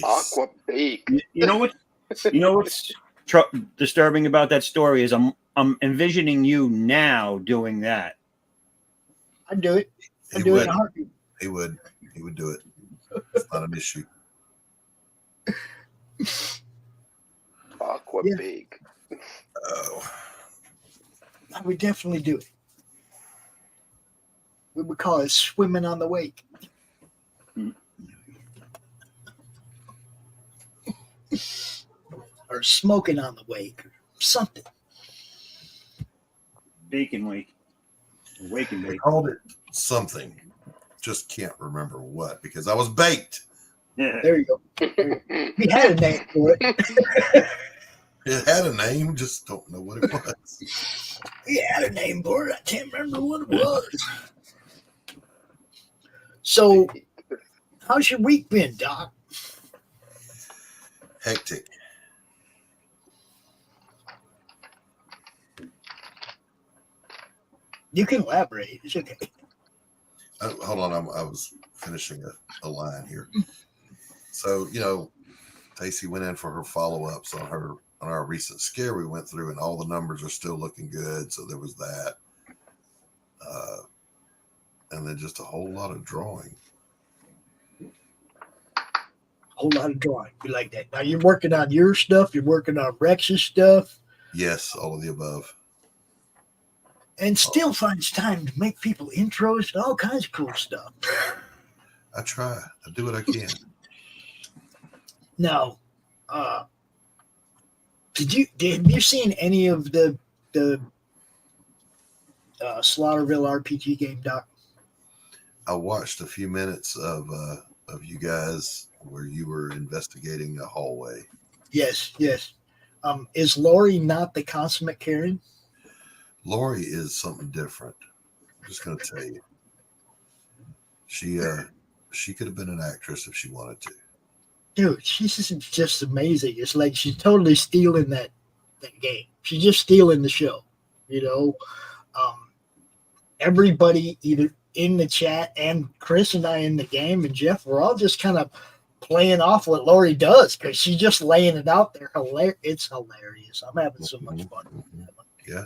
Aqua bake. You know what's disturbing about that story is I'm envisioning you now doing that. I'd do it. I'd do it in a heartbeat. He would do it. It's not an issue. Aqua bake. Oh. I would definitely do it. We would call it swimming on the wake. or smoking on the wake or something. Bacon wake. Wake and They bake. called it something. Just can't remember what because I was baked. Yeah. There you go. We had a name for it. It had a name, just don't know what it was. We had a name for it. I can't remember what it was. So, how's your week been, Doc? Hectic. You can elaborate. It's okay. Hold on, I was finishing a line here. So, Tacy went in for her follow-ups on our recent scare we went through, and all the numbers are still looking good. So there was that. And then just a whole lot of drawing. Whole lot of drawing. We like that. Now you're working on your stuff. You're working on Rex's stuff. Yes, all of the above. And still finds time to make people intros and all kinds of cool stuff. I try. I do what I can. Now, have you seen any of the Slaughterville RPG game, Doc? I watched a few minutes of you guys where you were investigating a hallway. Yes. Is Laurie not the consummate Karen? Laurie is something different. I'm just going to tell you. She could have been an actress if she wanted to. Dude, she's just amazing. It's like she's totally stealing that game. She's just stealing the show. Everybody either in the chat and Chris and I in the game and Jeff, we're all just kind of playing off what Laurie does because she's just laying it out there. It's hilarious. I'm having so much fun. Yeah.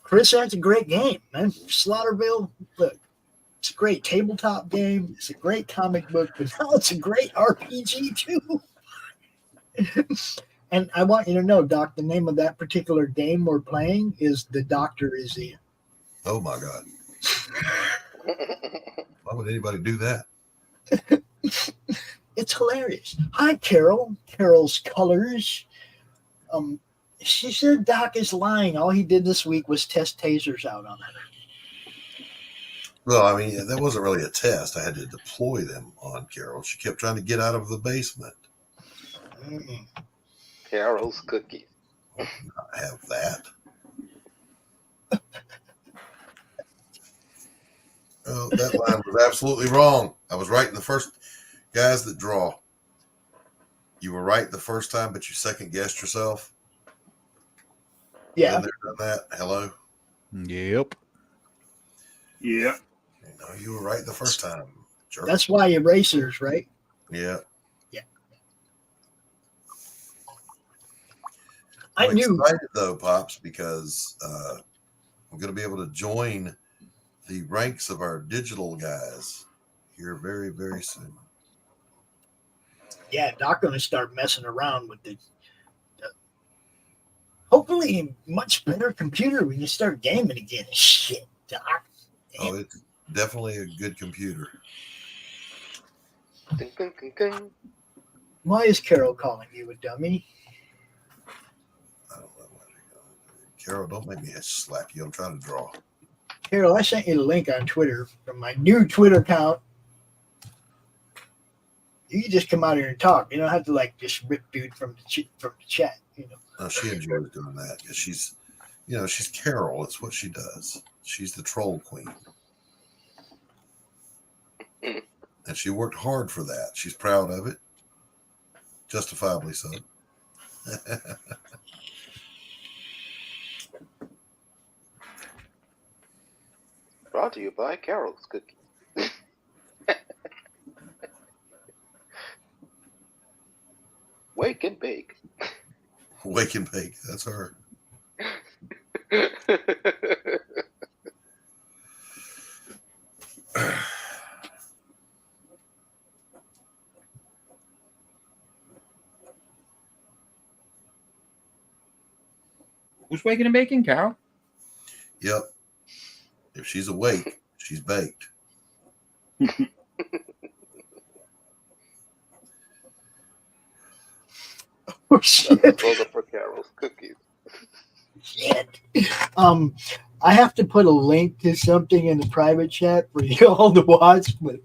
Chris, that's a great game, man. Slaughterville, look, it's a great tabletop game. It's a great comic book, but now it's a great RPG too. And I want you to know, Doc, the name of that particular game we're playing is The Doctor Is In. Oh my God. Why would anybody do that? It's hilarious. Hi, Carol. Carol's Colors. She said Doc is lying. All he did this week was test tasers out on her. Well, I mean, that wasn't really a test. I had to deploy them on Carol. She kept trying to get out of the basement. Carol's cookies. I have that. Oh, that line was absolutely wrong. I was right in the first. Guys that draw, you were right the first time, but you second guessed yourself. Yeah. Been there, done that. Hello. Yep. Yeah. You were right the first time. Jerk. That's why erasers, right? Yeah. Yeah. I'm I knew. excited though, Pops, because I'm going to be able to join the ranks of our digital guys here very, very soon. Yeah, Doc going to start messing around with the hopefully a much better computer when you start gaming again. Shit, Doc. Oh, it's definitely a good computer. Why is Carol calling you a dummy? I don't know. Carol, don't make me slap you. I'm trying to draw. Carol, I sent you the link on Twitter from my new Twitter account. You can just come out here and talk. You don't have to just rip dude from the chat. No, she enjoys doing that because she's Carol. It's what she does. She's the troll queen. And she worked hard for that. She's proud of it. Justifiably so. Brought to you by Carol's Cookies. Wake and bake. Wake and bake. That's her. Who's waking and baking, Carol? Yep. If she's awake, she's baked. Oh shit! Those are for Carol's cookies. Shit. I have to put a link to something in the private chat for you all to watch, but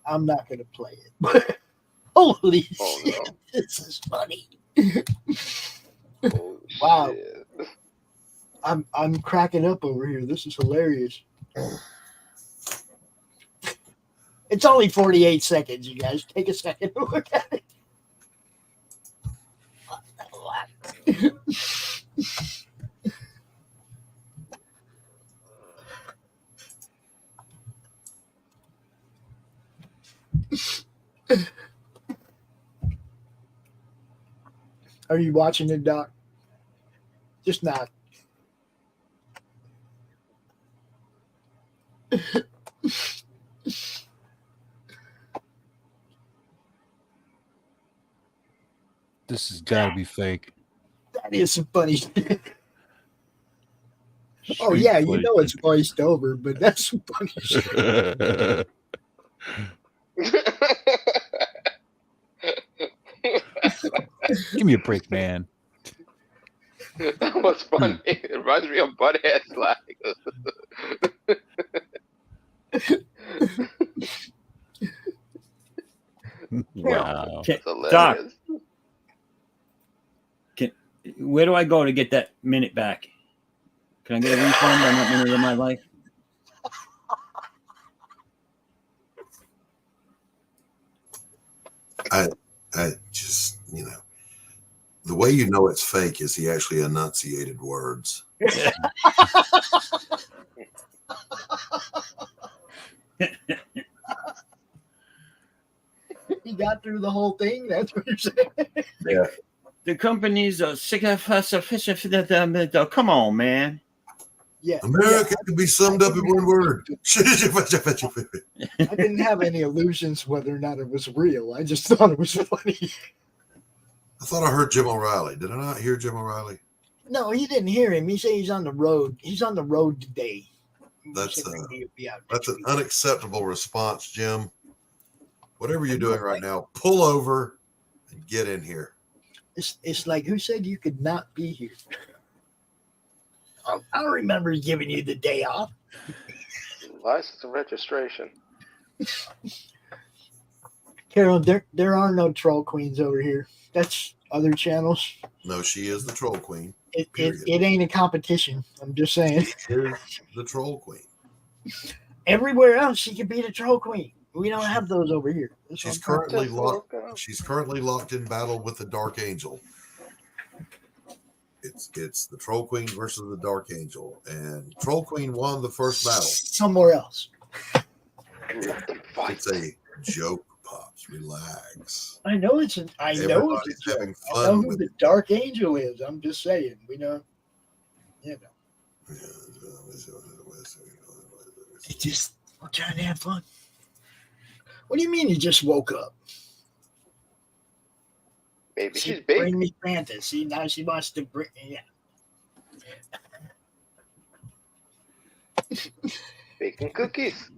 I'm not going to play it. Holy shit! No. This is funny. Wow. Shit. I'm cracking up over here. This is hilarious. It's only 48 seconds, you guys. Take a second to look at it. Are you watching it, Doc? Just not. This has got to be fake. That is some funny shit. Oh, yeah, you know it's voiced over, but that's some funny shit. Give me a break, man. That was funny. It reminds me of Butthead Slag. Wow. Doc, where do I go to get that minute back? Can I get a refund on that minute of my life? I just, the way you know it's fake is he actually enunciated words. He got through the whole thing. That's what you're saying. Yeah. The company's sick of us. Come on, man. Yeah. America can be summed up in one word. I didn't have any illusions whether or not it was real. I just thought it was funny. I thought I heard Jim O'Reilly. Did I not hear Jim O'Reilly? No, he didn't hear him. He said he's on the road. He's on the road today. That's an unacceptable response, Jim. Whatever you're doing right now, pull over and get in here. It's like, who said you could not be here? I remember giving you the day off. License and registration. Carol, there are no troll queens over here. That's other channels. No, she is the troll queen. It ain't a competition. I'm just saying. She is the troll queen. Everywhere else, she could be the troll queen. We don't have those over here. She's currently locked in battle with the Dark Angel. It's the Troll Queen versus the Dark Angel, and Troll Queen won the first battle. Somewhere else. It's a joke, Pops. Relax. I know it's Everybody's having fun. I know who the Dark Angel is. I'm just saying. We know. It's just we're trying to have fun. What do you mean you just woke up? Maybe she's big. Bring me fantasy. Now she wants to bring. Yeah. Baking cookies.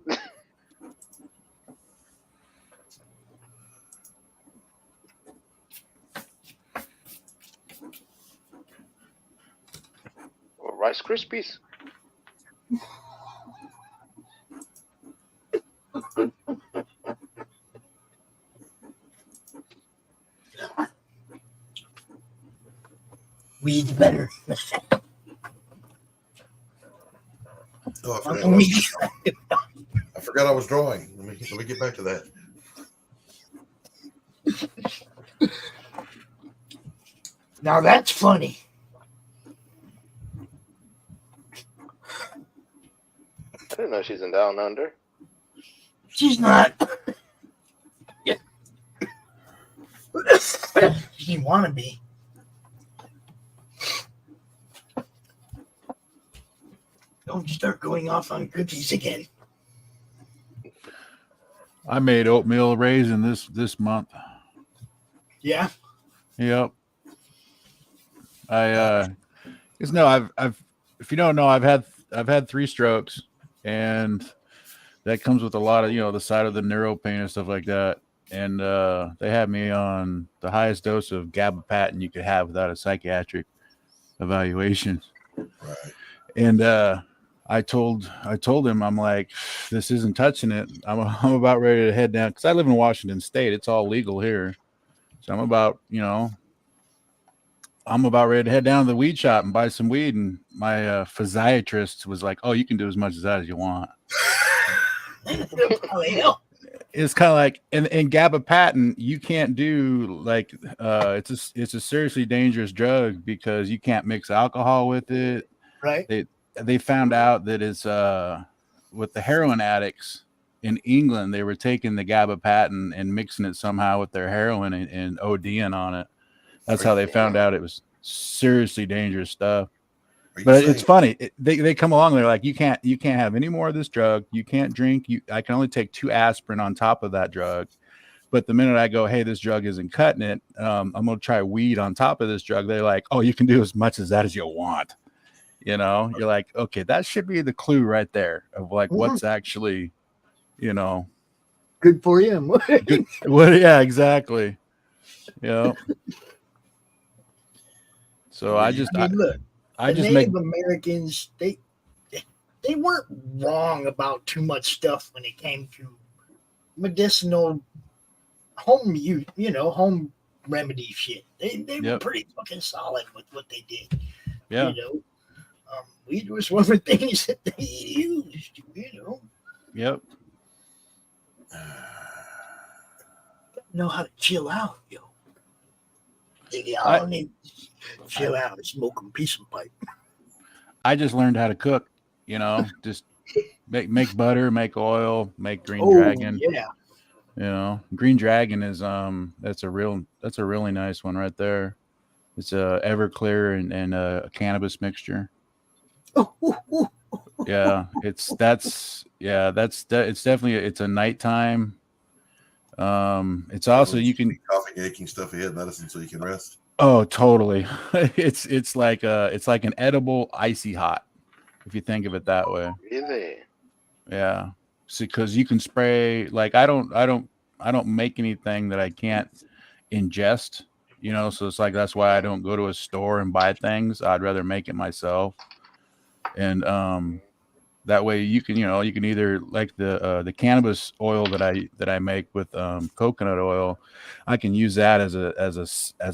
Or Rice Krispies. Weed's better. Oh, I forgot I was drawing. Let me get back to that. Now that's funny. I didn't know she's in Down Under. She's not. She didn't want to be. Don't start going off on cookies again. I made oatmeal raisin this month. Yeah. Yep. I've if you don't know, I've had 3 strokes, and that comes with a lot of the side of the neuro pain and stuff like that. and they had me on the highest dose of gabapentin you could have without a psychiatric evaluation. Right. And I told him, I'm like, this isn't touching it. I'm about ready to head down because I live in Washington State. It's all legal here, so I'm about ready to head down to the weed shop and buy some weed. And my physiatrist was like, "Oh, you can do as much of that as you want." It's kind of like in gabapentin, you can't do like it's a seriously dangerous drug because you can't mix alcohol with it. Right. They found out that it's with the heroin addicts in England, they were taking the gabapentin and mixing it somehow with their heroin and ODing on it. That's how they found out it was seriously dangerous stuff. But it's funny. They come along. They're like, you can't have any more of this drug. You can't drink. I can only take 2 aspirin on top of that drug. But the minute I go, hey, this drug isn't cutting it. I'm going to try weed on top of this drug. They're like, oh, you can do as much as that as you want. You're like, okay, that should be the clue right there of like what's actually, good for you. Good. Well, yeah, exactly. So look, Native Americans, they weren't wrong about too much stuff when it came to medicinal home use, home remedy shit. They were pretty fucking solid with what they did. Yeah. Weed was one of the things that they used, Yep. Know how to chill out, yo. I need to chill out and smoke a piece of pipe. I just learned how to cook, just make butter, make oil, make Green Dragon. Yeah. Green Dragon is that's a really nice one right there. It's a Everclear and a cannabis mixture. Yeah, it's definitely it's a nighttime. It's also you can coughing, aching, stuffy head medicine so you can rest. Oh, totally. It's like an edible icy hot, if you think of it that way. Really? Yeah. Because you can spray like I don't make anything that I can't ingest, so it's like that's why I don't go to a store and buy things. I'd rather make it myself. And that way you can either like the cannabis oil that I make with coconut oil, I can use that as a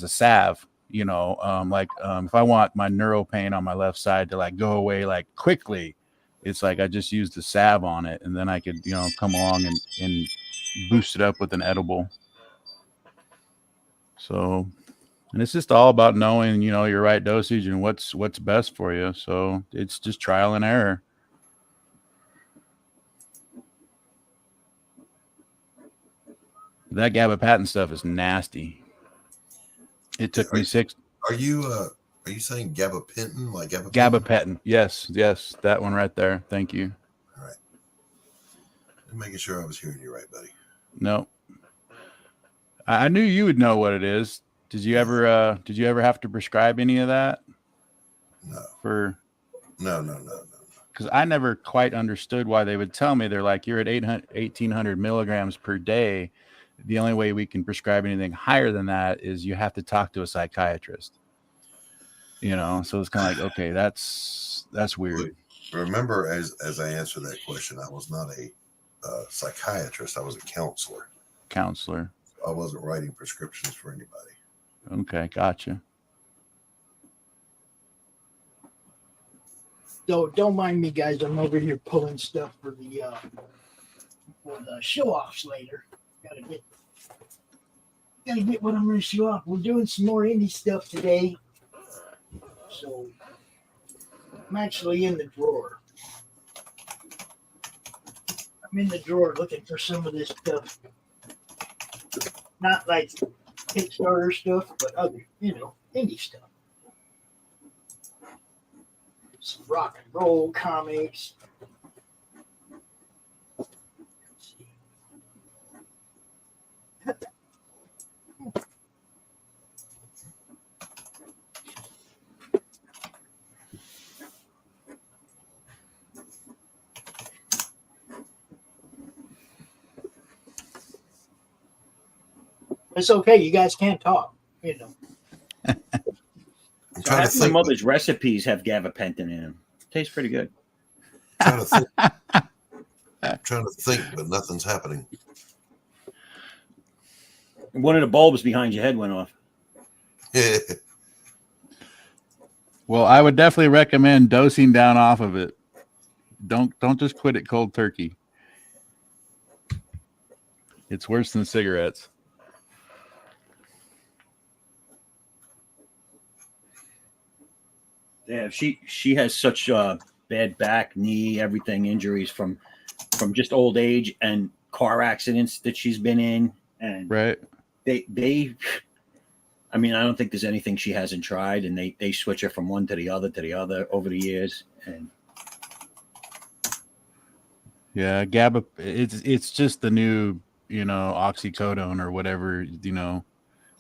salve, if I want my neuro pain on my left side to like go away like quickly, it's like I just use the salve on it and then I could come along and boost it up with an edible. So, and it's just all about knowing your right dosage and what's best for you. So it's just trial and error. That gabapentin stuff is nasty. It took me 6. Are you saying gabapentin, like gabapentin? Gabapentin, yes, that one right there. Thank you. All right. I'm making sure I was hearing you right, buddy. No, I knew you would know what it is. Did you ever have to prescribe any of that? No. No. Because I never quite understood why they would tell me. They're like, you're at 1,800 milligrams per day. The only way we can prescribe anything higher than that is you have to talk to a psychiatrist. So it's kind of like, okay, that's weird. Remember, as I answered that question, I was not a psychiatrist. I was a counselor. I wasn't writing prescriptions for anybody. Okay, gotcha. Don't mind me, guys. I'm over here pulling stuff for the show-offs later. Gotta get what I'm going to show off. We're doing some more indie stuff today. So I'm actually in the drawer. I'm in the drawer looking for some of this stuff. Not like Kickstarter stuff, but other, indie stuff. Some rock and roll comics. It's okay. You guys can't talk. You know. So half my mother's recipes have gabapentin in them. Tastes pretty good. Trying to think. Trying to think, but nothing's happening. One of the bulbs behind your head went off. Well, I would definitely recommend dosing down off of it. Don't just quit it cold turkey. It's worse than cigarettes. Yeah, she has such bad back, knee, everything injuries from just old age and car accidents that she's been in, and right. They I mean, I don't think there's anything she hasn't tried, and they switch her from one to the other over the years, and yeah, GABA. It's just the new, oxycodone or whatever.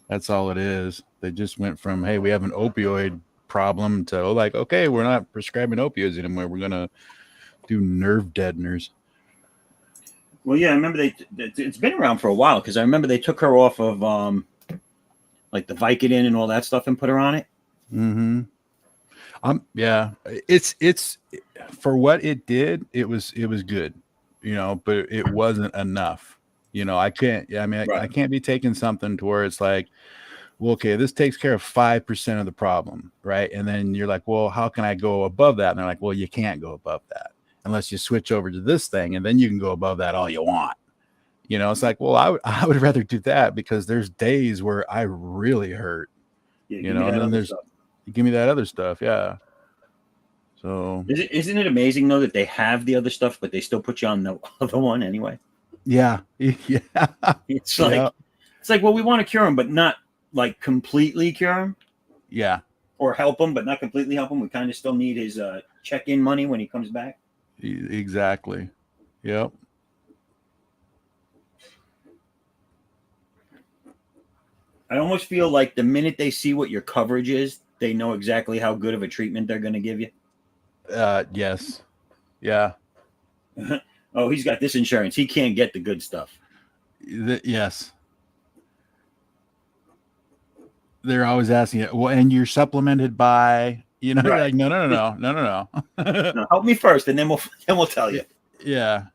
That's all it is. They just went from, hey, we have an opioid problem to like, okay, we're not prescribing opioids anymore. We're gonna do nerve deadeners. Well, yeah, I remember it's been around for a while because I remember they took her off of like the Vicodin and all that stuff and put her on it. Mm-hmm. Yeah, it's for what it did. It was good, but it wasn't enough. I can't. I mean, I can't be taking something to where it's like, well, okay, this takes care of 5% of the problem, right? And then you're like, well, how can I go above that? And they're like, well, you can't go above that unless you switch over to this thing, and then you can go above that all you want. It's like, well, I would rather do that because there's days where I really hurt, and then there's give me that other stuff, yeah. So isn't it amazing though that they have the other stuff, but they still put you on the other one anyway? Yeah. It's like, well, we want to cure him, but not like completely cure him. Yeah. Or help him, but not completely help him. We kind of still need his check-in money when he comes back. Exactly. Yep. I almost feel like the minute they see what your coverage is, they know exactly how good of a treatment they're going to give you. Yes. Yeah. Oh, he's got this insurance. He can't get the good stuff. Yes. They're always asking it. Well, and you're supplemented by, right. Like, no. No, help me first, and then we'll tell you. Yeah.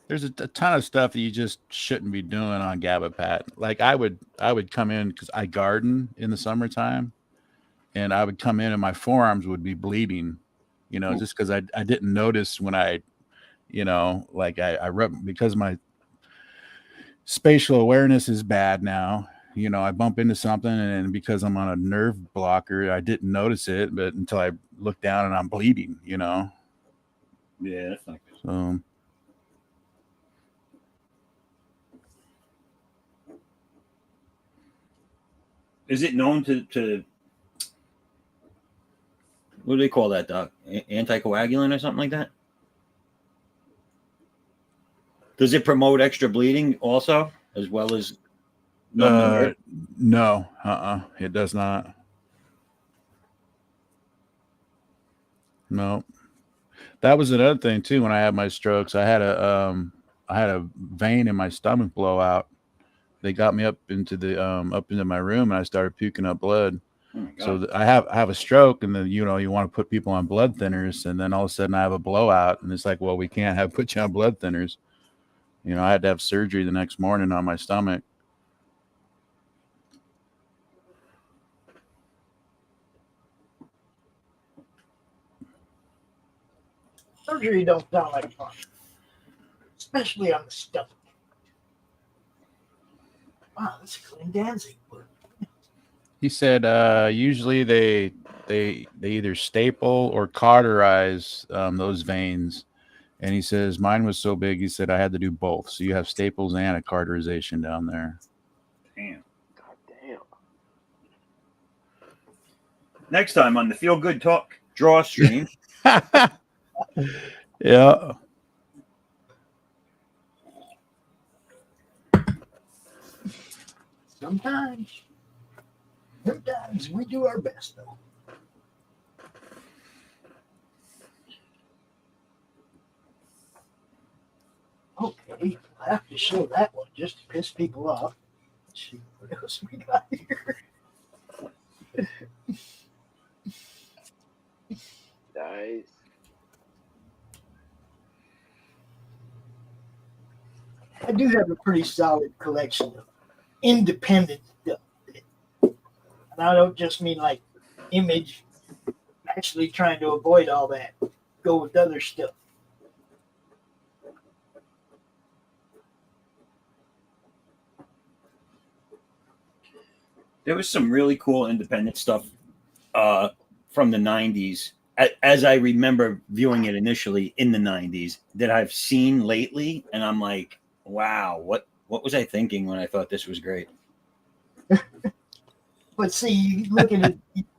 There's a ton of stuff that you just shouldn't be doing on GABAPat. Like I would come in because I garden in the summertime, and I would come in and my forearms would be bleeding, just because I didn't notice when I rub, because my spatial awareness is bad now. I bump into something, and because I'm on a nerve blocker, I didn't notice it, but until I look down and I'm bleeding, Yeah, that's not good. So. Is it known to what do they call that, doc? Anticoagulant or something like that? Does it promote extra bleeding also, as well as? No. It does not. No. That was another thing too. When I had my strokes, I had a vein in my stomach blow out. They got me up into my room, and I started puking up blood. Oh so I have a stroke, and then you want to put people on blood thinners, and then all of a sudden I have a blowout, and it's like, well, we can't put you on blood thinners. I had to have surgery the next morning on my stomach. Surgery don't sound like fun, especially on the stomach. Wow, that's clean dancing. He said usually they either staple or cauterize those veins, and he says mine was so big. He said I had to do both. So you have staples and a cauterization down there. Damn. God damn. Next time on the Feel Good Talk Drawstream. Sometimes we do our best, though. Okay, I have to show that one just to piss people off. Let's see what else we got here. Nice. I do have a pretty solid collection of independent stuff. And I don't just mean like Image, actually trying to avoid all that. Go with other stuff. There was some really cool independent stuff from the 90s, as I remember viewing it initially in the 90s, that I've seen lately, and I'm like, wow, what was I thinking when I thought this was great? But see,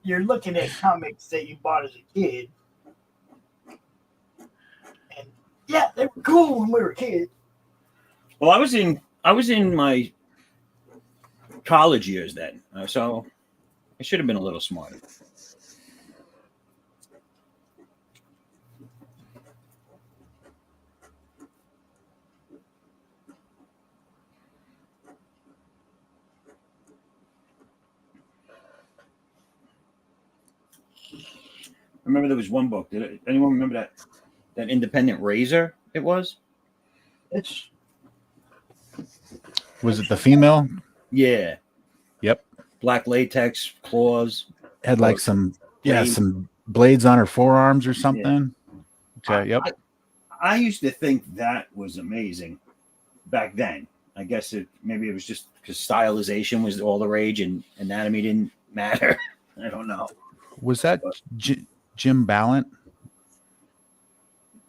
you're looking at comics that you bought as a kid. And yeah, they were cool when we were kids. Well, I was in my college years then, so I should have been a little smarter. I remember there was one book. Did anyone remember that Independent Razor? It was. Was it the female? Yeah. Yep. Black latex claws. Had like some blades on her forearms or something. Yeah. Okay. Yep. I used to think that was amazing back then. I guess maybe it was just because stylization was all the rage and anatomy didn't matter. I don't know. Was that Jim Ballant?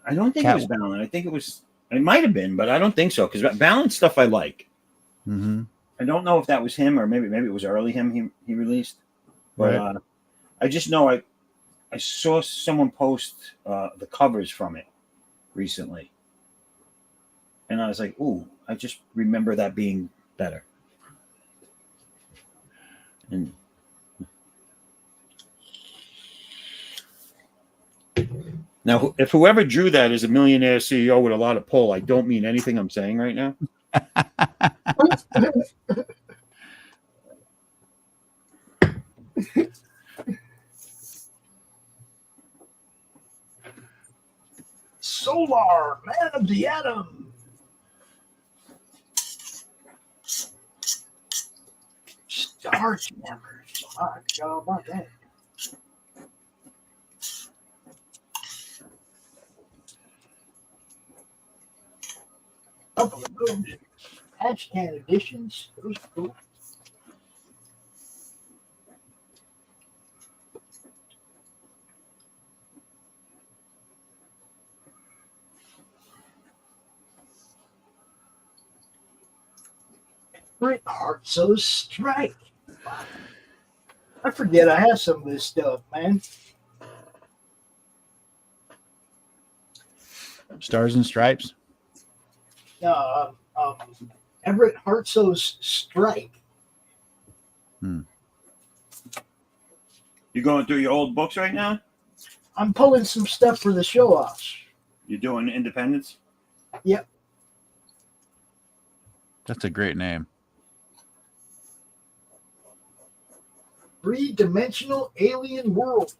I don't think it was Ballant. I think it might have been, but I don't think so, because Ballant stuff I like. Mm-hmm. I don't know if that was him or maybe it was early him he released. But Right. I just know I saw someone post the covers from it recently. And I was like, ooh, I just remember that being better. And now, if whoever drew that is a millionaire CEO with a lot of pull, I don't mean anything I'm saying right now. Solar, Man of the Atom. Star Jammers. I forgot about that. Couple of those patch can editions. Those are cool. Great Heartso Strike. I forget I have some of this stuff, man. Stars and Stripes. Everett Hartso's Strike. You going through your old books right now? I'm pulling some stuff for the show-offs. You doing Independence? Yep. That's a great name. Three-dimensional alien worlds.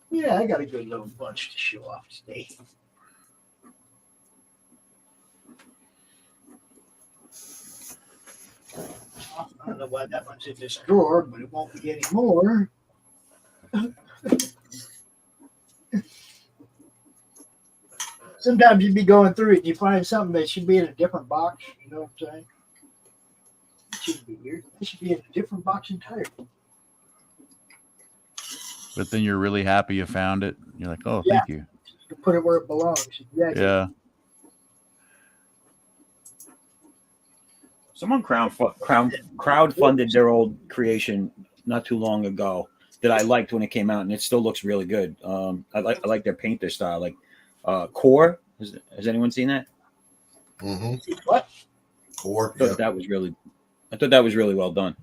Yeah, I got a good little bunch to show off today. I don't know why that one's in this drawer, but it won't be anymore. Sometimes you'd be going through it and you find something that should be in a different box. You know what I'm saying? It shouldn't be weird. It should be in a different box entirely. But then you're really happy you found it. You're like, oh, Yeah. thank you. You put it where it belongs. Exactly. Yeah. Someone crowdfunded their old creation not too long ago that I liked when it came out, and it still looks really good. I like their painter style. Like Core, has anyone seen that? Mm-hmm. What? Core. I thought that was really well done.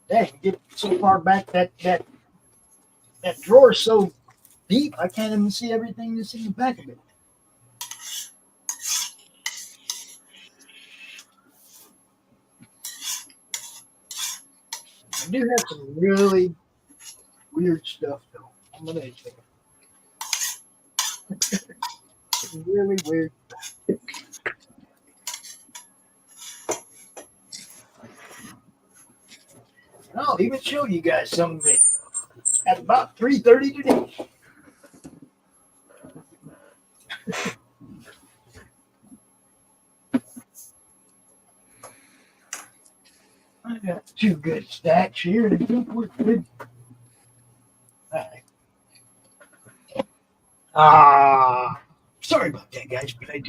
Dang, get so far back that drawer is so deep I can't even see everything that's in the back of it. I do have some really weird stuff though. I'm gonna admit it. Some really weird stuff. I'll even show you guys some of it at about 3:30 today. I got two good stacks here, and I think we're good. All right. Sorry about that, guys, but I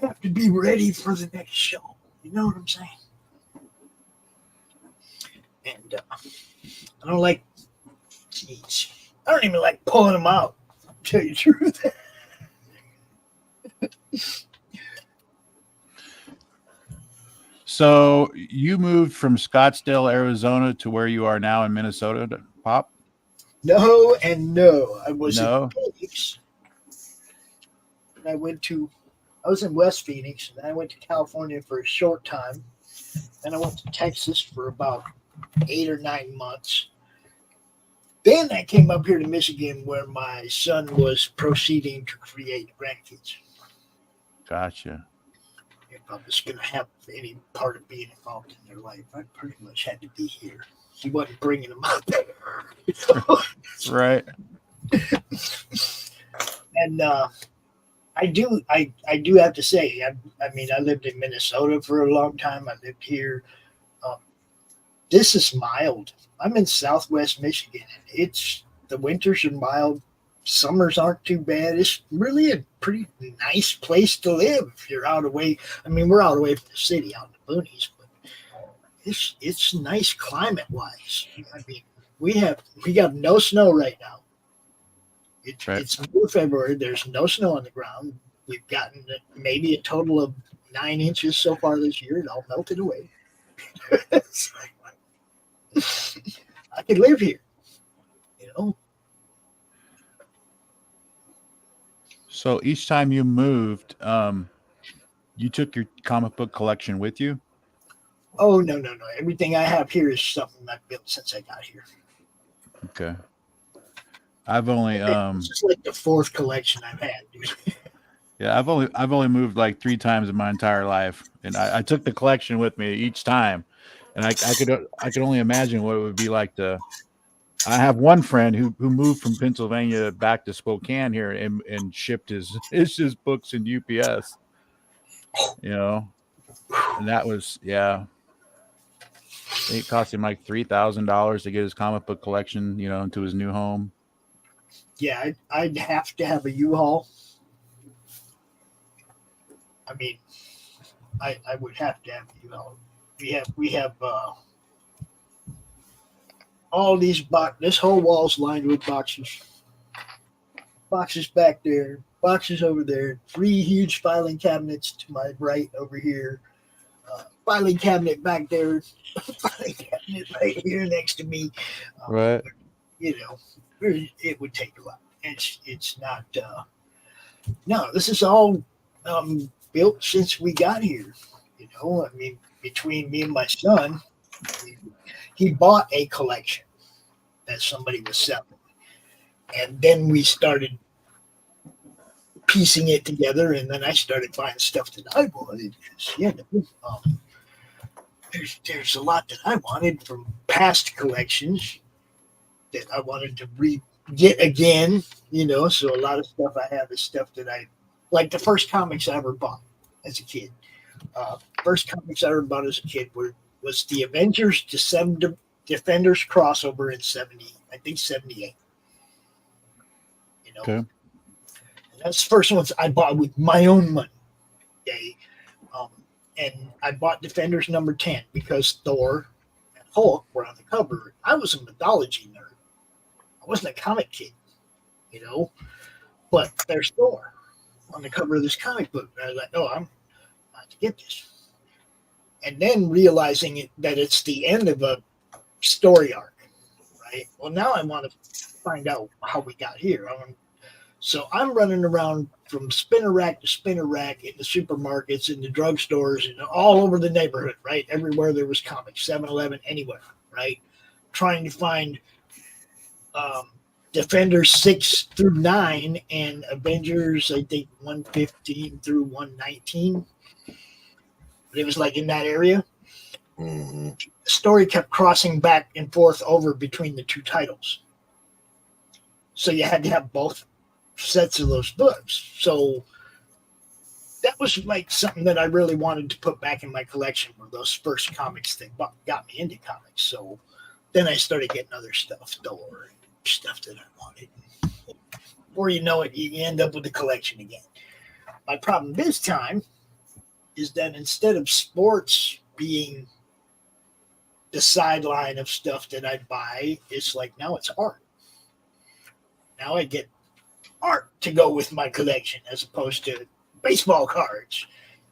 have to be ready for the next show. You know what I'm saying? And I don't like, I don't even like pulling them out, to tell you the truth. So you moved from Scottsdale, Arizona to where you are now in Minnesota, Pop? No and no. I was No. in Phoenix. And I was in West Phoenix, and I went to California for a short time. Then I went to Texas for about 8 or 9 months. Then I came up here to Michigan where my son was proceeding to create grandkids. Gotcha. If I was going to have any part of being involved in their life, I pretty much had to be here. He wasn't bringing them out there. Right. And I do have to say, I mean, I lived in Minnesota for a long time. I lived here. This is mild. I'm in Southwest Michigan. The winters are mild. Summers aren't too bad. It's really a pretty nice place to live if you're out away. I mean, we're out away from the city, out in the boonies, but it's nice climate wise. I mean, we got no snow right now. It's February. There's no snow on the ground. We've gotten maybe a total of 9 inches so far this year. It all melted away. I could live here, you know. So each time you moved, you took your comic book collection with you? Oh, no. Everything I have here is something I've built since I got here. Okay. I've only it's just like the 4th collection I've had, dude. Yeah, I've only moved like 3 times in my entire life, and I took the collection with me each time, and I could only imagine what it would be like to. I have one friend who moved from Pennsylvania back to Spokane here and shipped his books in UPS, you know, and that was I think it cost him like $3,000 to get his comic book collection, you know, into his new home. Yeah, I'd have to have a U-Haul. I mean, I would have to have a U-Haul. We have all these this whole wall's lined with boxes. Boxes back there, boxes over there, 3 huge filing cabinets to my right over here, filing cabinet back there, filing cabinet right here next to me. Right. You know, it would take a lot. It's not. No, this is all built since we got here. You know, I mean, between me and my son, he bought a collection that somebody was selling. And then we started piecing it together, and then I started buying stuff that I wanted. There's a lot that I wanted from past collections that I wanted to get again, you know, so a lot of stuff I have is stuff that I, like the first comics I ever bought as a kid. First comics I ever bought as a kid was the Avengers Defenders crossover in 78. You know, Okay. and that's the first ones I bought with my own money. Okay. And I bought Defenders number 10 because Thor and Hulk were on the cover. I was a mythology nerd. I wasn't a comic kid, you know, but there's Thor on the cover of this comic book. And I was like, oh, I'm about to get this. And then realizing that it's the end of a story arc, right? Well, now I want to find out how we got here. So I'm running around from spinner rack to spinner rack in the supermarkets, in the drugstores, and all over the neighborhood, right? Everywhere there was comics, 7-Eleven, anywhere, right? Trying to find Defenders 6 through 9 and Avengers, I think 115 through 119. But it was like in that area. Mm-hmm. The story kept crossing back and forth over between the two titles. So you had to have both sets of those books. So that was like something that I really wanted to put back in my collection, were those first comics that got me into comics. So then I started getting other stuff, Thor, stuff that I wanted. Before you know it, you end up with a collection again. My problem this time is that instead of sports being the sideline of stuff that I buy, it's like now it's art. Now I get art to go with my collection as opposed to baseball cards.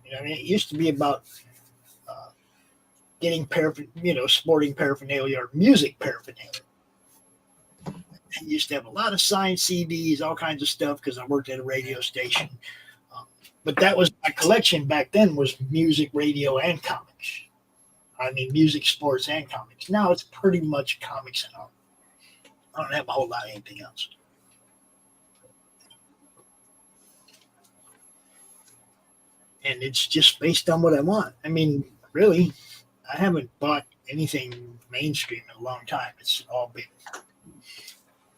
You know, I mean, it used to be about getting sporting paraphernalia or music paraphernalia. I used to have a lot of signed CDs, all kinds of stuff, because I worked at a radio station. But that was my collection back then, was music, radio, and comics. I mean, music, sports, and comics. Now it's pretty much comics and art. I don't have a whole lot of anything else. And it's just based on what I want. I mean, really, I haven't bought anything mainstream in a long time. It's all been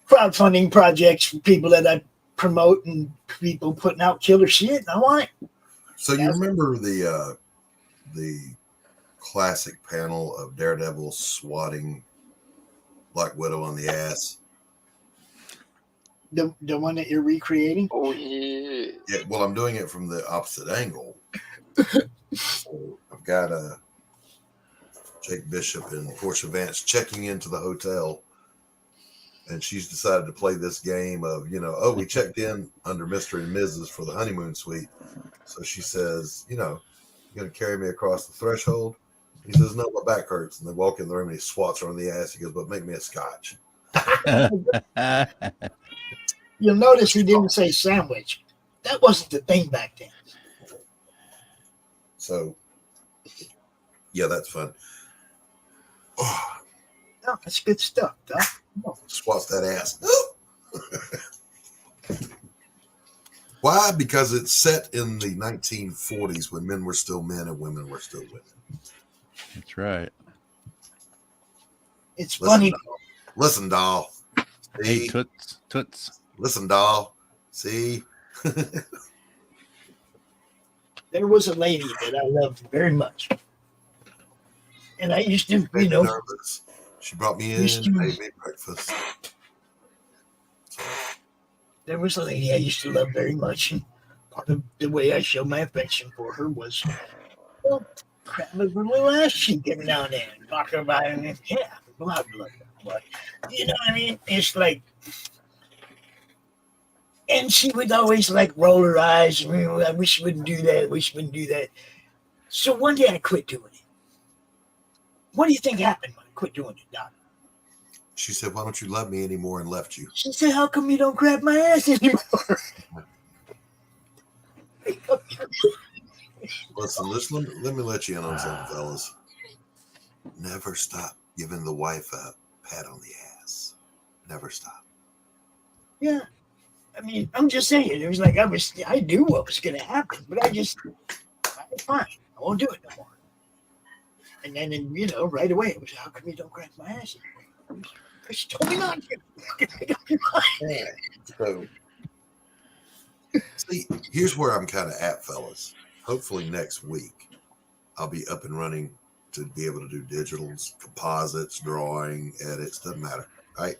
crowdfunding projects for people that I promote and people putting out killer shit. And I want it. So you remember the classic panel of Daredevil swatting Black Widow on the ass? The one that you're recreating? Oh, yeah. Yeah, well, I'm doing it from the opposite angle. So I've got Jake Bishop and Portia Vance checking into the hotel, and she's decided to play this game of, we checked in under Mr. and Mrs. for the honeymoon suite. So she says, you're going to carry me across the threshold? He says, no, my back hurts. And they walk in the room and he swats her on the ass. He goes, but make me a scotch. You'll notice he didn't say sandwich. That wasn't the thing back then. So, yeah, that's fun. Oh, No, that's good stuff, Doc. swats that ass. Why? Because it's set in the 1940s when men were still men and women were still women. That's right. It's funny. Listen, doll. Hey, See? toots. Listen, doll. See? There was a lady that I loved very much. And I used to, Nervous. She brought me in, Used to- made me breakfast. there was a lady I used to love very much. And part of the way I showed my affection for her was, crap her little ass cheek every now and then. Talk about it, and yeah, blah, blah, blah. You know what I mean? It's like, and she would always like roll her eyes. I wish she wouldn't do that. Wish she wouldn't do that. So one day I quit doing it. What do you think happened when I quit doing it, Doc? She said, why don't you love me anymore, and left you. She said, how come you don't grab my ass anymore? Listen, let me let you in on something, fellas. Never stop giving the wife a pat on the ass. Never stop. Yeah. I mean, I'm just saying, it was like I knew what was going to happen, but I just, fine, I won't do it no more. And then, right away, it was, how come you don't grab my ass anymore? Because you told me not to. So, see, here's where I'm kind of at, fellas. Hopefully next week, I'll be up and running to be able to do digitals, composites, drawing, edits, doesn't matter, right?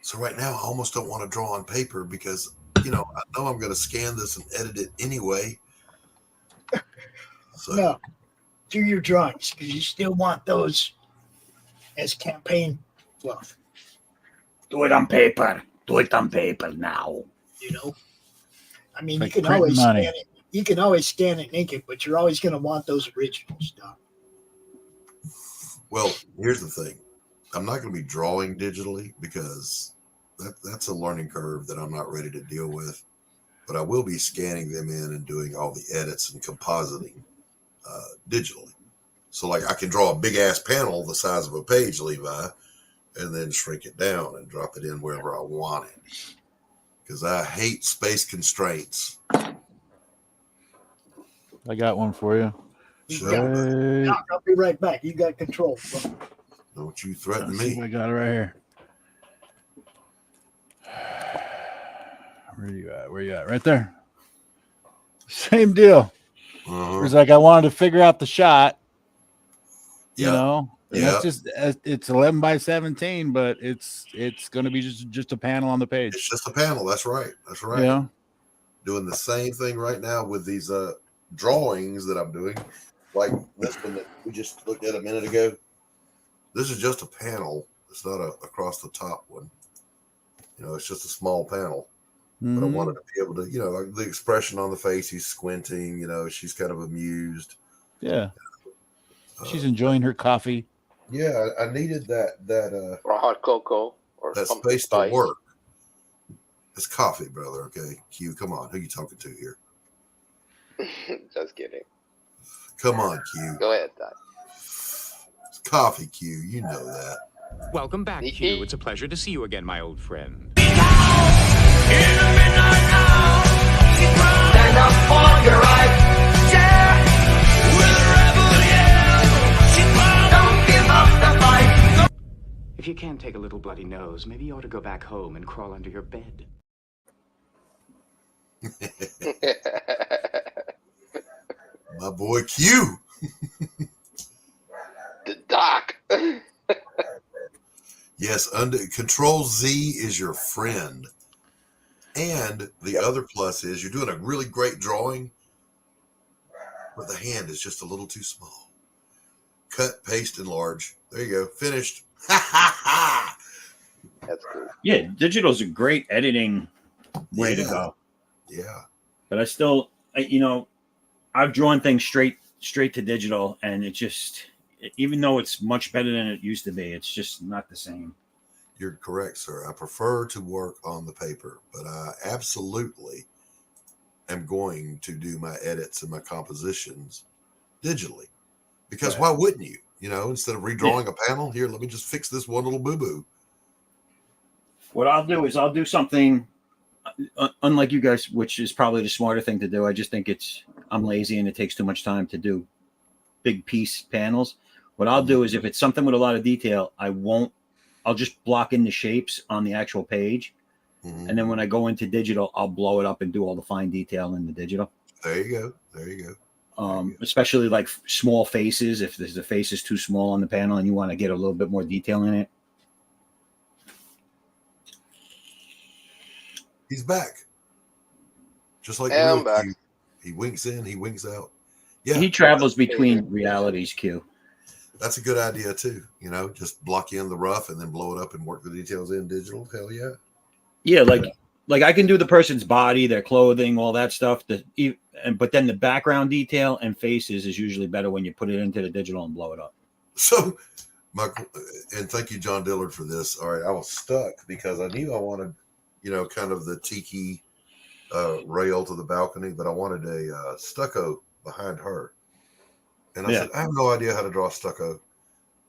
So right now, I almost don't want to draw on paper because, I know I'm going to scan this and edit it anyway. So, No, do your drawings because you still want those as campaign fluff. Do it on paper. Do it on paper now. I mean, Like you can printing always money. scan it. You can always scan it and ink it, but you're always going to want those original stuff. well, here's the thing. I'm not going to be drawing digitally because that's a learning curve that I'm not ready to deal with. But I will be scanning them in and doing all the edits and compositing digitally. So, like, I can draw a big ass panel the size of a page, Levi, and then shrink it down and drop it in wherever I want it. Because I hate space constraints. I got one for you. Sure. Doc, I'll be right back. You got control. Don't you threaten Let's see me. if I got it right here. Where you at? Right there. Same deal. It's like I wanted to figure out the shot. You know, and that's just it's 11 by 17, but it's going to be just a panel on the page. It's just a panel. That's right. That's right. Yeah. Doing the same thing right now with these drawings that I'm doing, like this one that we just looked at a minute ago. This is just a panel. It's not a across the top one. It's just a small panel. But I wanted to be able to, like the expression on the face, he's squinting, she's kind of amused. Yeah. She's enjoying her coffee. Yeah, I needed that or hot cocoa or that pumpkin space spice. to work. It's coffee, brother. Okay, Q, come on. Who you talking to here? Just kidding. Come on, Q. Go ahead, Doc. It's coffee, Q. You know that. Welcome back, Q. It's a pleasure to see you again, my old friend. Stand up for your right, yeah. We're the rebel, yeah. Don't give up the fight. If you can't take a little bloody nose, maybe you ought to go back home and crawl under your bed. My boy Q. The Doc. Yes, under Control Z is your friend. And the other plus is you're doing a really great drawing, but the hand is just a little too small. Cut, paste, enlarge. There you go. Finished. That's cool. Yeah, digital's a great editing way to go. Yeah. But I still, I've drawn things straight to digital, and it just, even though it's much better than it used to be, it's just not the same. You're correct, sir. I prefer to work on the paper, but I absolutely am going to do my edits and my compositions digitally. Because why wouldn't you? Instead of redrawing a panel, here, let me just fix this one little boo-boo. What I'll do is I'll do something unlike you guys, which is probably the smarter thing to do. I just think I'm lazy and it takes too much time to do big piece panels. What I'll do is if it's something with a lot of detail, I'll just block in the shapes on the actual page. And then when I go into digital, I'll blow it up and do all the fine detail in the digital. There you go. There you go. Especially like small faces. If the face is too small on the panel and you want to get a little bit more detail in it. He's back. Just like I'm back. He winks in, he winks out. Yeah. He travels between realities, Q. That's a good idea too. Just block in the rough and then blow it up and work the details in digital. Hell yeah. Yeah, like I can do the person's body, their clothing, all that stuff. But then the background detail and faces is usually better when you put it into the digital and blow it up. So, Michael, and thank you, John Dillard, for this. All right, I was stuck because I knew I wanted, kind of the tiki rail to the balcony, but I wanted a stucco behind her. And I said, I have no idea how to draw stucco.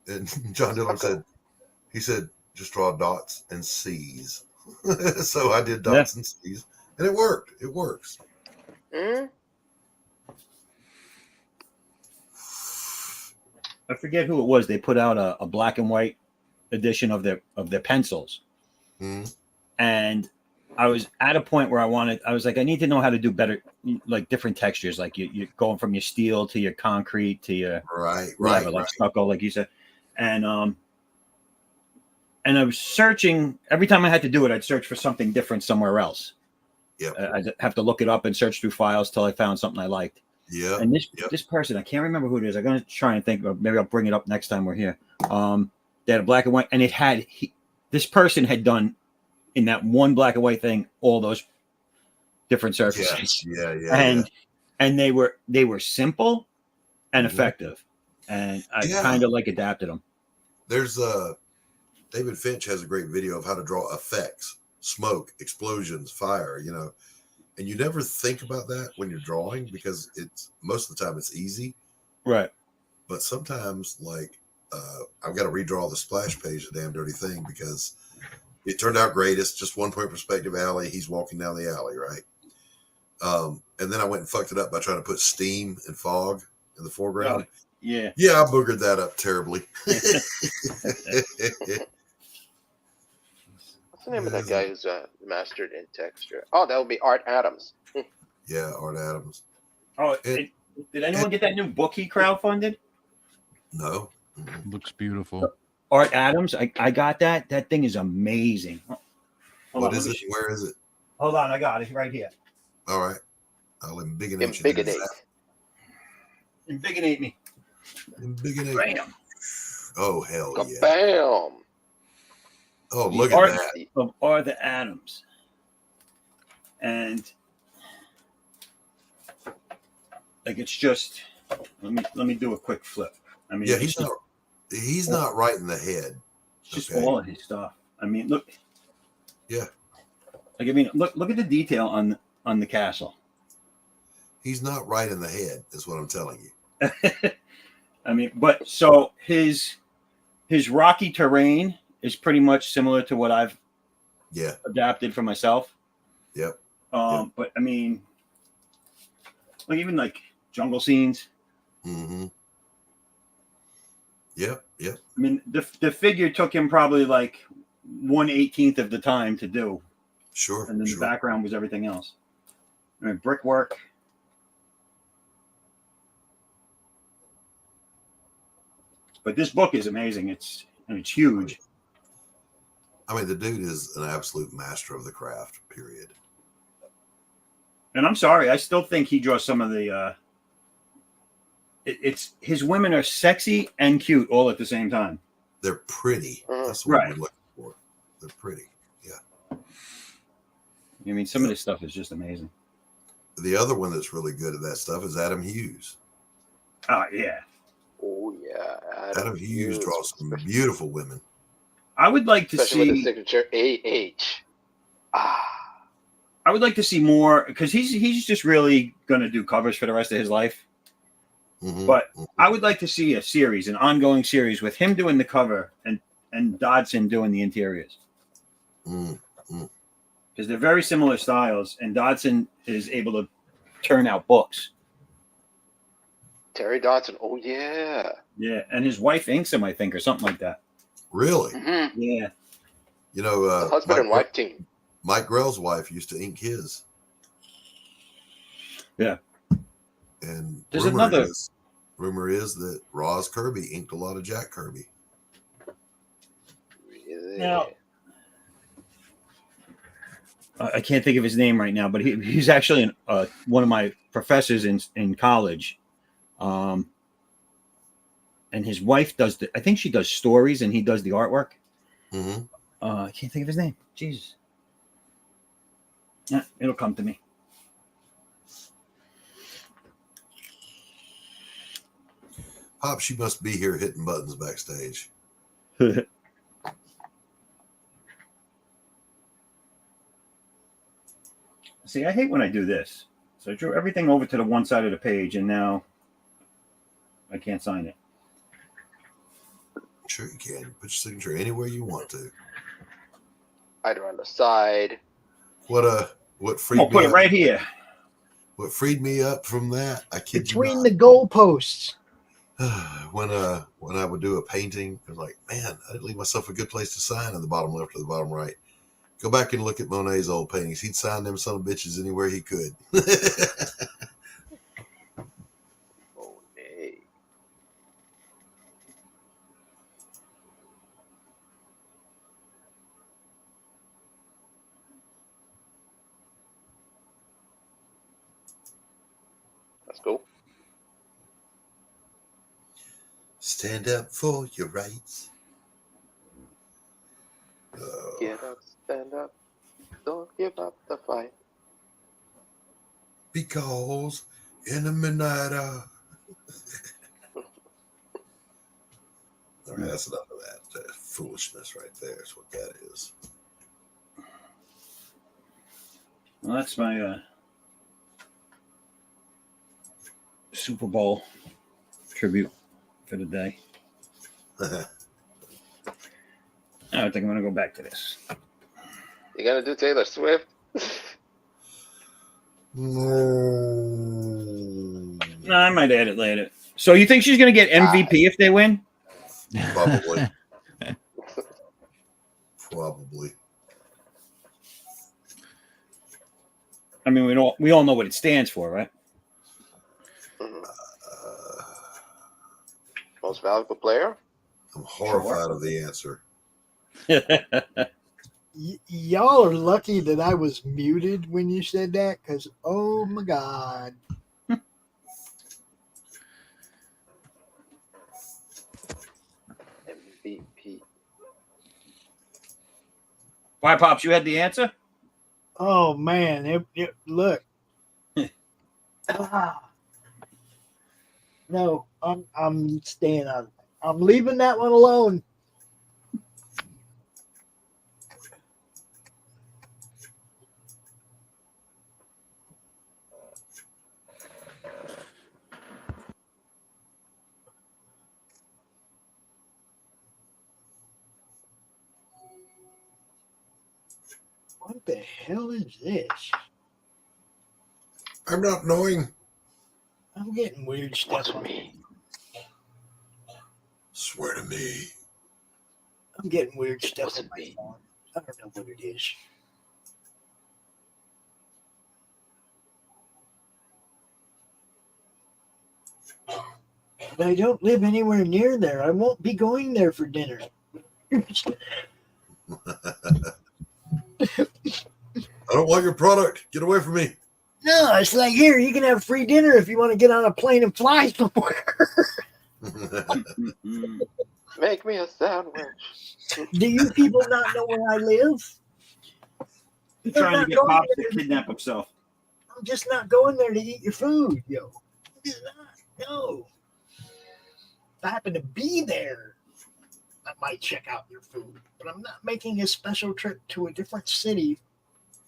And John Dillard said, just draw dots and C's. So I did dots and C's, and it worked. It works. I forget who it was. They put out a black and white edition of their pencils, and I was at a point where I was like, I need to know how to do better, like different textures, like you're going from your steel to your concrete to your like stucco, like you said. And I was searching every time I had to do it. I'd search for something different somewhere else. Yeah, I'd have to look it up and search through files till I found something I liked. Yeah. And this person, I can't remember who it is. I'm gonna try and think. Maybe I'll bring it up next time we're here. They had a black and white, and it had this person had done in that one black and white thing all those different surfaces. And they were simple and effective, and I kind of like adapted them. There's David Finch has a great video of how to draw effects, smoke, explosions, fire, you know, and you never think about that when you're drawing because it's most of the time it's easy. Right. But sometimes like I've got to redraw the splash page, the damn dirty thing, because it turned out great. It's just 1 point perspective alley. He's walking down the alley, right? And then I went and fucked it up by trying to put steam and fog in the foreground. Yeah. Yeah, I boogered that up terribly. What's the name of that guy who's mastered in texture? Oh, that would be Art Adams. Yeah, Art Adams. Oh, did anyone get that new book he crowdfunded? No. Looks beautiful. Art Adams, I got that. That thing is amazing. What is it? Where is it? Hold on, I got it right here. All right. I'll embiggenate me. Embiggenate. Bam. Oh, hell yeah. Bam. Oh, look at that. Of Arthur Adams. And like it's just let me do a quick flip. I mean, yeah, he's not right in the head. It's just all of his stuff. I mean, look. Yeah. Like I mean, look at the detail on the castle. He's not right in the head, is what I'm telling you. I mean, but so his rocky terrain is pretty much similar to what I've adapted for myself. Yep. But I mean, like even like jungle scenes. Mm-hmm. Yep. I mean, the figure took him probably like 1/18 of the time to do. Sure. And then the background was everything else. I mean, brickwork. But this book is amazing. It's huge. I mean, the dude is an absolute master of the craft, period. And I'm sorry, I still think he draws some of the it's his women are sexy and cute all at the same time. They're pretty. That's what we're looking for. They're pretty. Yeah. I mean, some of this stuff is just amazing. The other one that's really good at that stuff is Adam Hughes. Oh, yeah. Oh, yeah. Adam Hughes draws some beautiful women. I would like to Especially see with the signature AH. I would like to see more because he's just really going to do covers for the rest of his life. Mm-hmm. But I would like to see a series, an ongoing series with him doing the cover and Dodson doing the interiors. Because they're very similar styles, and Dodson is able to turn out books. Terry Dodson. Oh, yeah. Yeah, and his wife inks him, I think, or something like that. Really? Mm-hmm. Yeah. You know, the husband and wife team. Mike Grell's wife used to ink his. Yeah. And there's rumor is that Roz Kirby inked a lot of Jack Kirby. Really? Now, I can't think of his name right now, but he's actually one of my professors in college. And his wife does I think she does stories and he does the artwork. Mm-hmm. I can't think of his name. Jesus. Yeah, it'll come to me. Pop, she must be here hitting buttons backstage. See, I hate when I do this. So I drew everything over to the one side of the page, and now I can't sign it. Sure you can. Put your signature anywhere you want to. Either on the side. What freed I'll me put it up, right here. What freed me up from that, I kid Between you the goalposts. not. When I would do a painting, I was like, man, I didn't leave myself a good place to sign in the bottom left or the bottom right. Go back and look at Monet's old paintings. He'd sign them son of bitches anywhere he could. Monet. That's cool. Stand up for your rights. Get up, stand up. Don't give up the fight. Because in the midnight hour. All right, that's enough of that. That foolishness right there is what that is. Well, that's my Super Bowl tribute for the day. I think I'm going to go back to this. You gonna do Taylor Swift? No, I might add it later. So you think she's going to get MVP if they win? Probably. Probably. I mean, we all know what it stands for, right? Most valuable player? I'm horrified of the answer. Y'all are lucky that I was muted when you said that, because oh my god. MVP. Why, Pops, you had the answer? Oh man, look. No, I'm staying out of it. I'm leaving that one alone. What the hell is this? I'm not knowing. I'm getting weird stuff. What's me? Swear to me. I'm getting weird stuff on my phone. I don't know what it is. But I don't live anywhere near there. I won't be going there for dinner. I don't want your product. Get away from me. No, it's like, here, you can have free dinner if you want to get on a plane and fly somewhere. Make me a sandwich. Do you people not know where I live? He's trying to get Pops to kidnap himself. I'm just not going there to eat your food, yo. I'm just not. No. If I happen to be there, I might check out your food. But I'm not making a special trip to a different city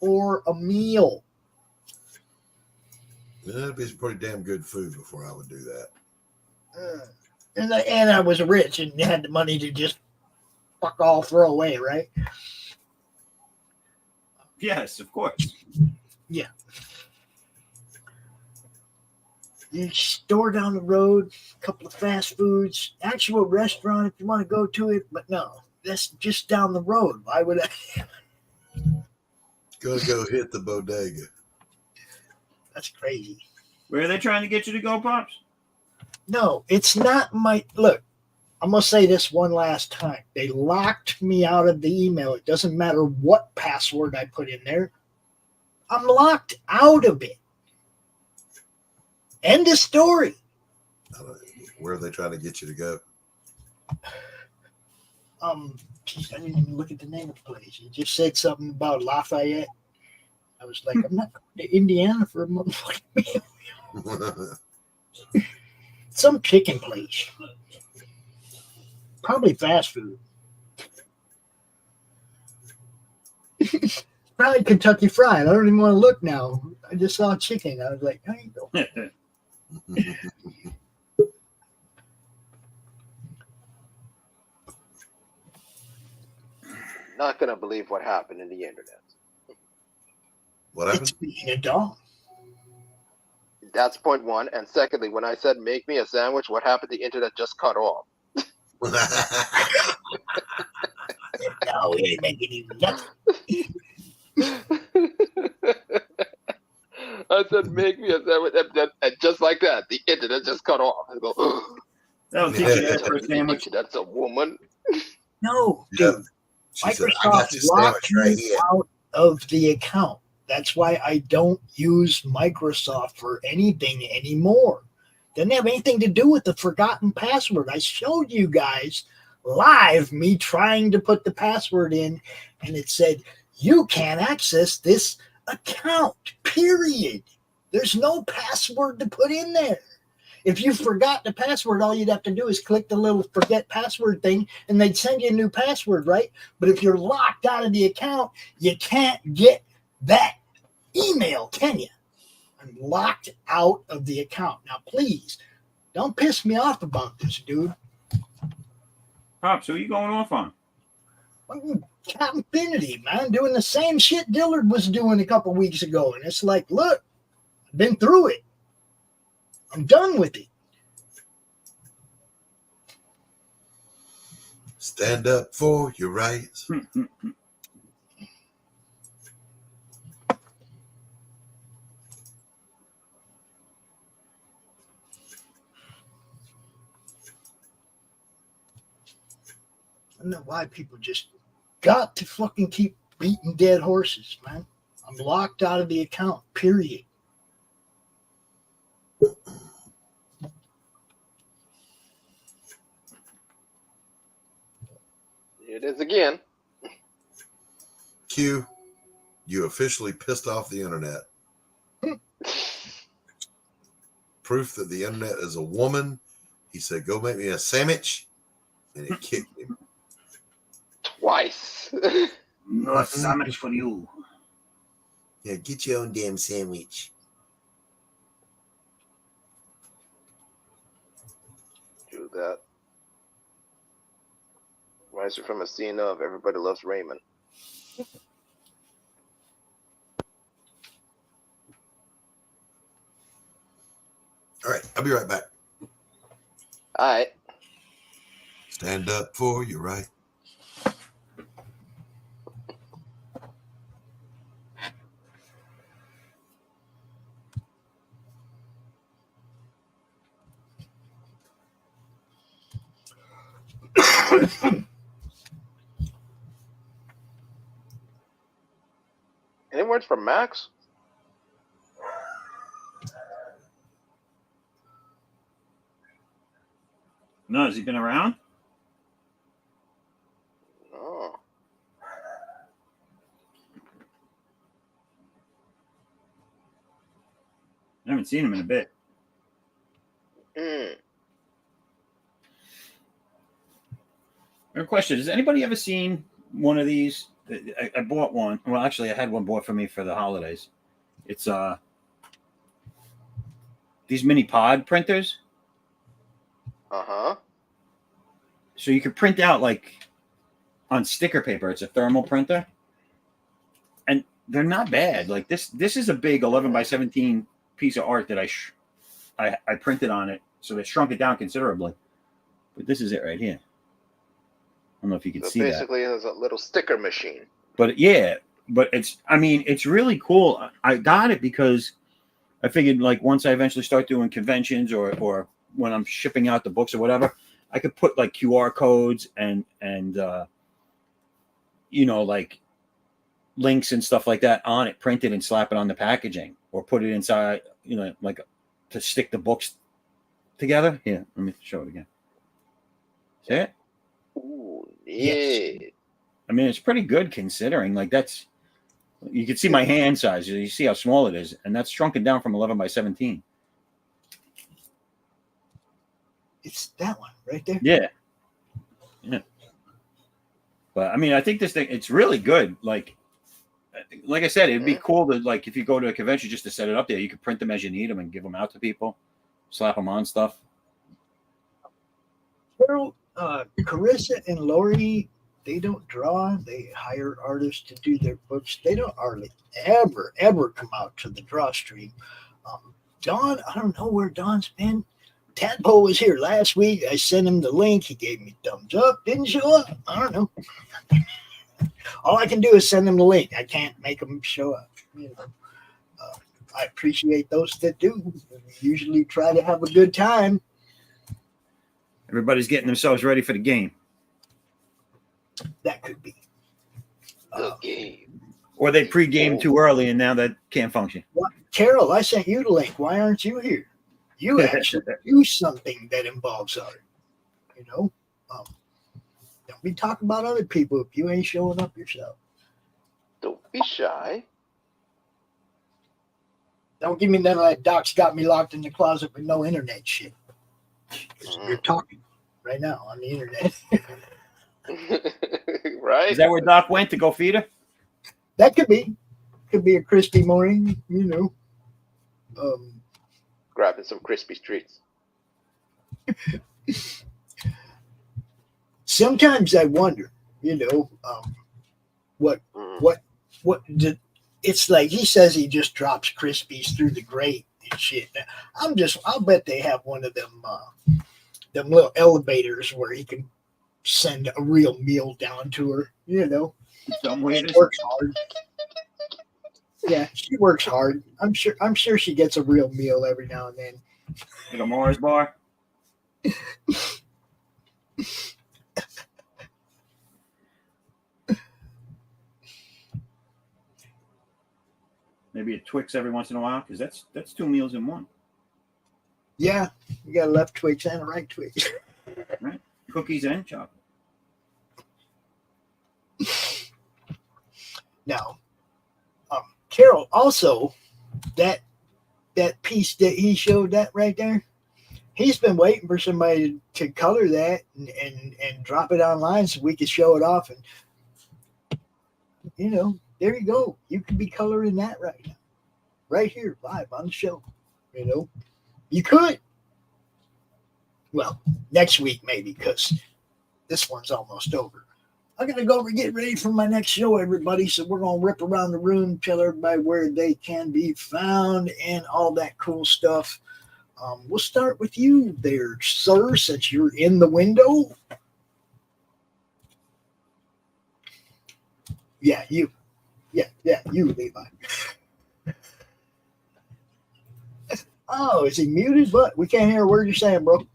for a meal. That'd be some pretty damn good food before I would do that. And I was rich and had the money to just fuck all throw away, right? Yes, of course. Yeah. You store down the road, a couple of fast foods, actual restaurant if you want to go to it, but no, that's just down the road. Why would I? Gotta go hit the bodega. That's crazy. Where are they trying to get you to go, Pops? No, it's not my look. I'm gonna say this one last time. They locked me out of the email. It doesn't matter what password I put in there. I'm locked out of it. End of story. Where are they trying to get you to go? Geez, I didn't even look at the name of the place. It just said something about Lafayette. I was like, I'm not going to Indiana for a motherfucking meal. Some chicken place. Probably fast food. Probably Kentucky Fried. I don't even want to look now. I just saw chicken. I was like, I ain't going. Not gonna believe what happened in the internet. What happened? It's being a dog. That's point one. And secondly, when I said make me a sandwich, what happened? The internet just cut off. No, we ain't making even nothing. I said, make me a sandwich. And just like that, the internet just cut off. I go, That'll teach you that for a sandwich. That's a woman. No, Yeah. dude. She said, I got Microsoft this locked sandwich right me here. out of the account. That's why I don't use Microsoft for anything anymore. Doesn't have anything to do with the forgotten password. I showed you guys live me trying to put the password in, and it said, you can't access this account, period. There's no password to put in there. If you forgot the password, all you'd have to do is click the little forget password thing, and they'd send you a new password, right? But if you're locked out of the account, you can't get that email, can you? I'm locked out of the account. Now, please, don't piss me off about this, dude. Pops, who are you going off on? Captain Infinity, man, doing the same shit Dillard was doing a couple weeks ago. And it's like, look, I've been through it. I'm done with it. Stand up for your rights. I don't know why people just got to fucking keep beating dead horses, man. I'm locked out of the account, period. It is again. Q, you officially pissed off the internet. Proof that the internet is a woman. He said, go make me a sandwich. And it kicked him. Twice. No sandwich for you. Yeah, get your own damn sandwich. Do that. Reminds me from a scene of Everybody Loves Raymond. All right, I'll be right back. All right. Stand up for your right. Any words from Max? No, has he been around? No. I haven't seen him in a bit. Mm. I have a question. Has anybody ever seen one of these? I bought one. Well, actually, I had one bought for me for the holidays. It's these mini pod printers. Uh-huh. So you could print out like on sticker paper. It's a thermal printer, and they're not bad. Like this is a big 11 by 17 piece of art that I printed on it. So they shrunk it down considerably. But this is it right here. I don't know if you can see that. Basically, it's a little sticker machine. But yeah, but it's really cool. I got it because I figured like once I eventually start doing conventions or when I'm shipping out the books or whatever, I could put like QR codes and like links and stuff like that on it, print it and slap it on the packaging or put it inside, like to stick the books together. Here, let me show it again. See it? Ooh, yeah. Yes. I mean, it's pretty good considering. Like you can see my hand size. You see how small it is, and that's shrunken down from 11 by 17. It's that one right there. Yeah. But I mean, I think this thing, it's really good. Like I said, it'd be cool to like if you go to a convention just to set it up there, you could print them as you need them and give them out to people, slap them on stuff. Well, Carissa and Laurie, they don't draw. They hire artists to do their books. They don't hardly ever come out to the Drawstream. Don, I don't know where Don's been. Tadpole was here last week. I sent him the link. He gave me thumbs up. Didn't show up. I don't know. All I can do is send them the link. I can't make them show up. You know, I appreciate those that do. Usually try to have a good time. Everybody's getting themselves ready for the game. That could be. The game. Or they pre-game too early and now that can't function. What? Carol, I sent you the link. Why aren't you here? You actually do something that involves art. You know? Don't be talking about other people if you ain't showing up yourself. Don't be shy. Don't give me none of that Doc's got me locked in the closet with no internet shit. You're talking right now on the internet. Right? Is that where Doc went to go feed her? That could be. Could be a crispy morning, you know. Grabbing some crispy treats. Sometimes I wonder, you know, what did it's like he says he just drops Crispies through the grate and shit. I'll bet they have one of them little elevators where he can send a real meal down to her, you know. She works hard. Yeah, she works hard. I'm sure she gets a real meal every now and then. Like a Mars bar? Maybe a Twix every once in a while, because that's 2 meals in one. Yeah, you got a left Twix and a right Twix. Right? Cookies and chocolate. Now, Carol, also, that piece that he showed that right there, he's been waiting for somebody to color that and drop it online so we could show it off. And, you know, there you go. You could be coloring that right now. Right here, live on the show. You know, you could. Well, next week maybe, because this one's almost over. I'm going to go over and get ready for my next show, everybody. So we're going to rip around the room, tell everybody where they can be found and all that cool stuff. We'll start with you there, sir, since you're in the window. Yeah, you. Yeah, you, Levi. Oh, is he muted? But we can't hear a word you're saying, bro.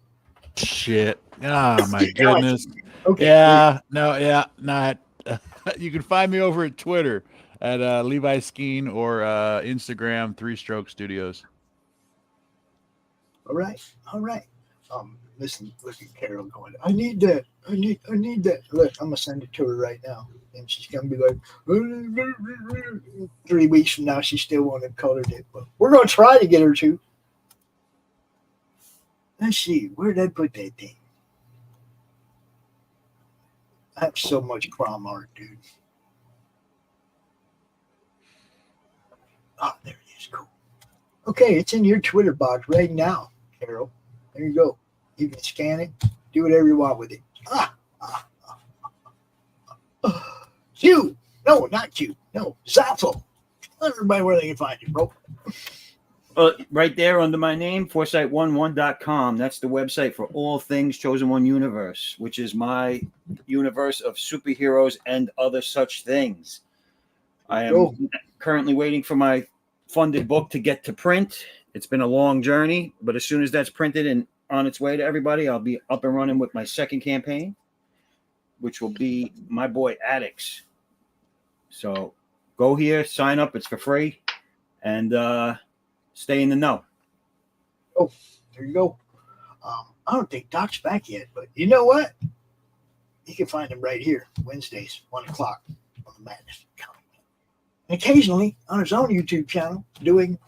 Shit. Oh, my goodness. Okay. Yeah, no, yeah, not. You can find me over at Twitter at Levi Skeen or Instagram 3Stroke Studios. All right. Listen, look at Carol going, I need that. I need that. Look, I'm gonna send it to her right now. And she's gonna be like 3 weeks from now, she still won't have colored it. But we're gonna try to get her to. Let's see, where did I put that thing? I have so much prom art, dude. Ah, there it is. Cool. Okay, it's in your Twitter box right now, Carol. There you go. You can scan it, do whatever you want with it. Q. No, not Q. No, Zaffo. Tell everybody where they can find you, bro. Right there under my name, foresight11.com. That's the website for all things Chosen One Universe, which is my universe of superheroes and other such things. I am currently waiting for my funded book to get to print. It's been a long journey, but as soon as that's printed and on its way to everybody, I'll be up and running with my second campaign, which will be my boy Addicts. So go here, sign up. It's for free. And stay in the know. Oh, there you go. I don't think Doc's back yet, but you know what? You can find him right here, Wednesdays, 1 o'clock on the Madness Comic. And occasionally on his own YouTube channel, doing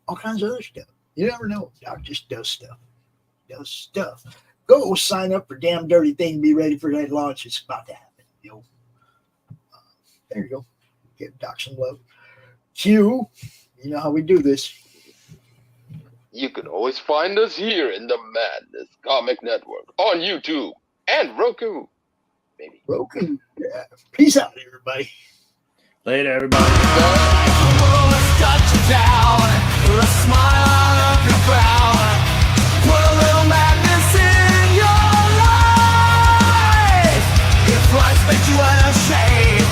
all kinds of other stuff. You never know. Doc just does stuff. Go sign up for Damn Dirty Thing. Be ready for that launch. It's about to happen. There you go. Give Doc some love. Q, you know how we do this. You can always find us here in the Madness Comic Network on YouTube and Roku. Maybe. Roku. Yeah. Peace out, everybody. Later, everybody. Got you down, with a smile on your brow. Put a little madness in your life. If life made you unashamed,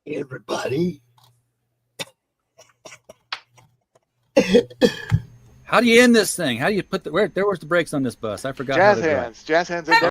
everybody. How do you end this thing? How do you put the where's the brakes on this bus? I forgot. Jazz how to drive. hands. Jazz hands.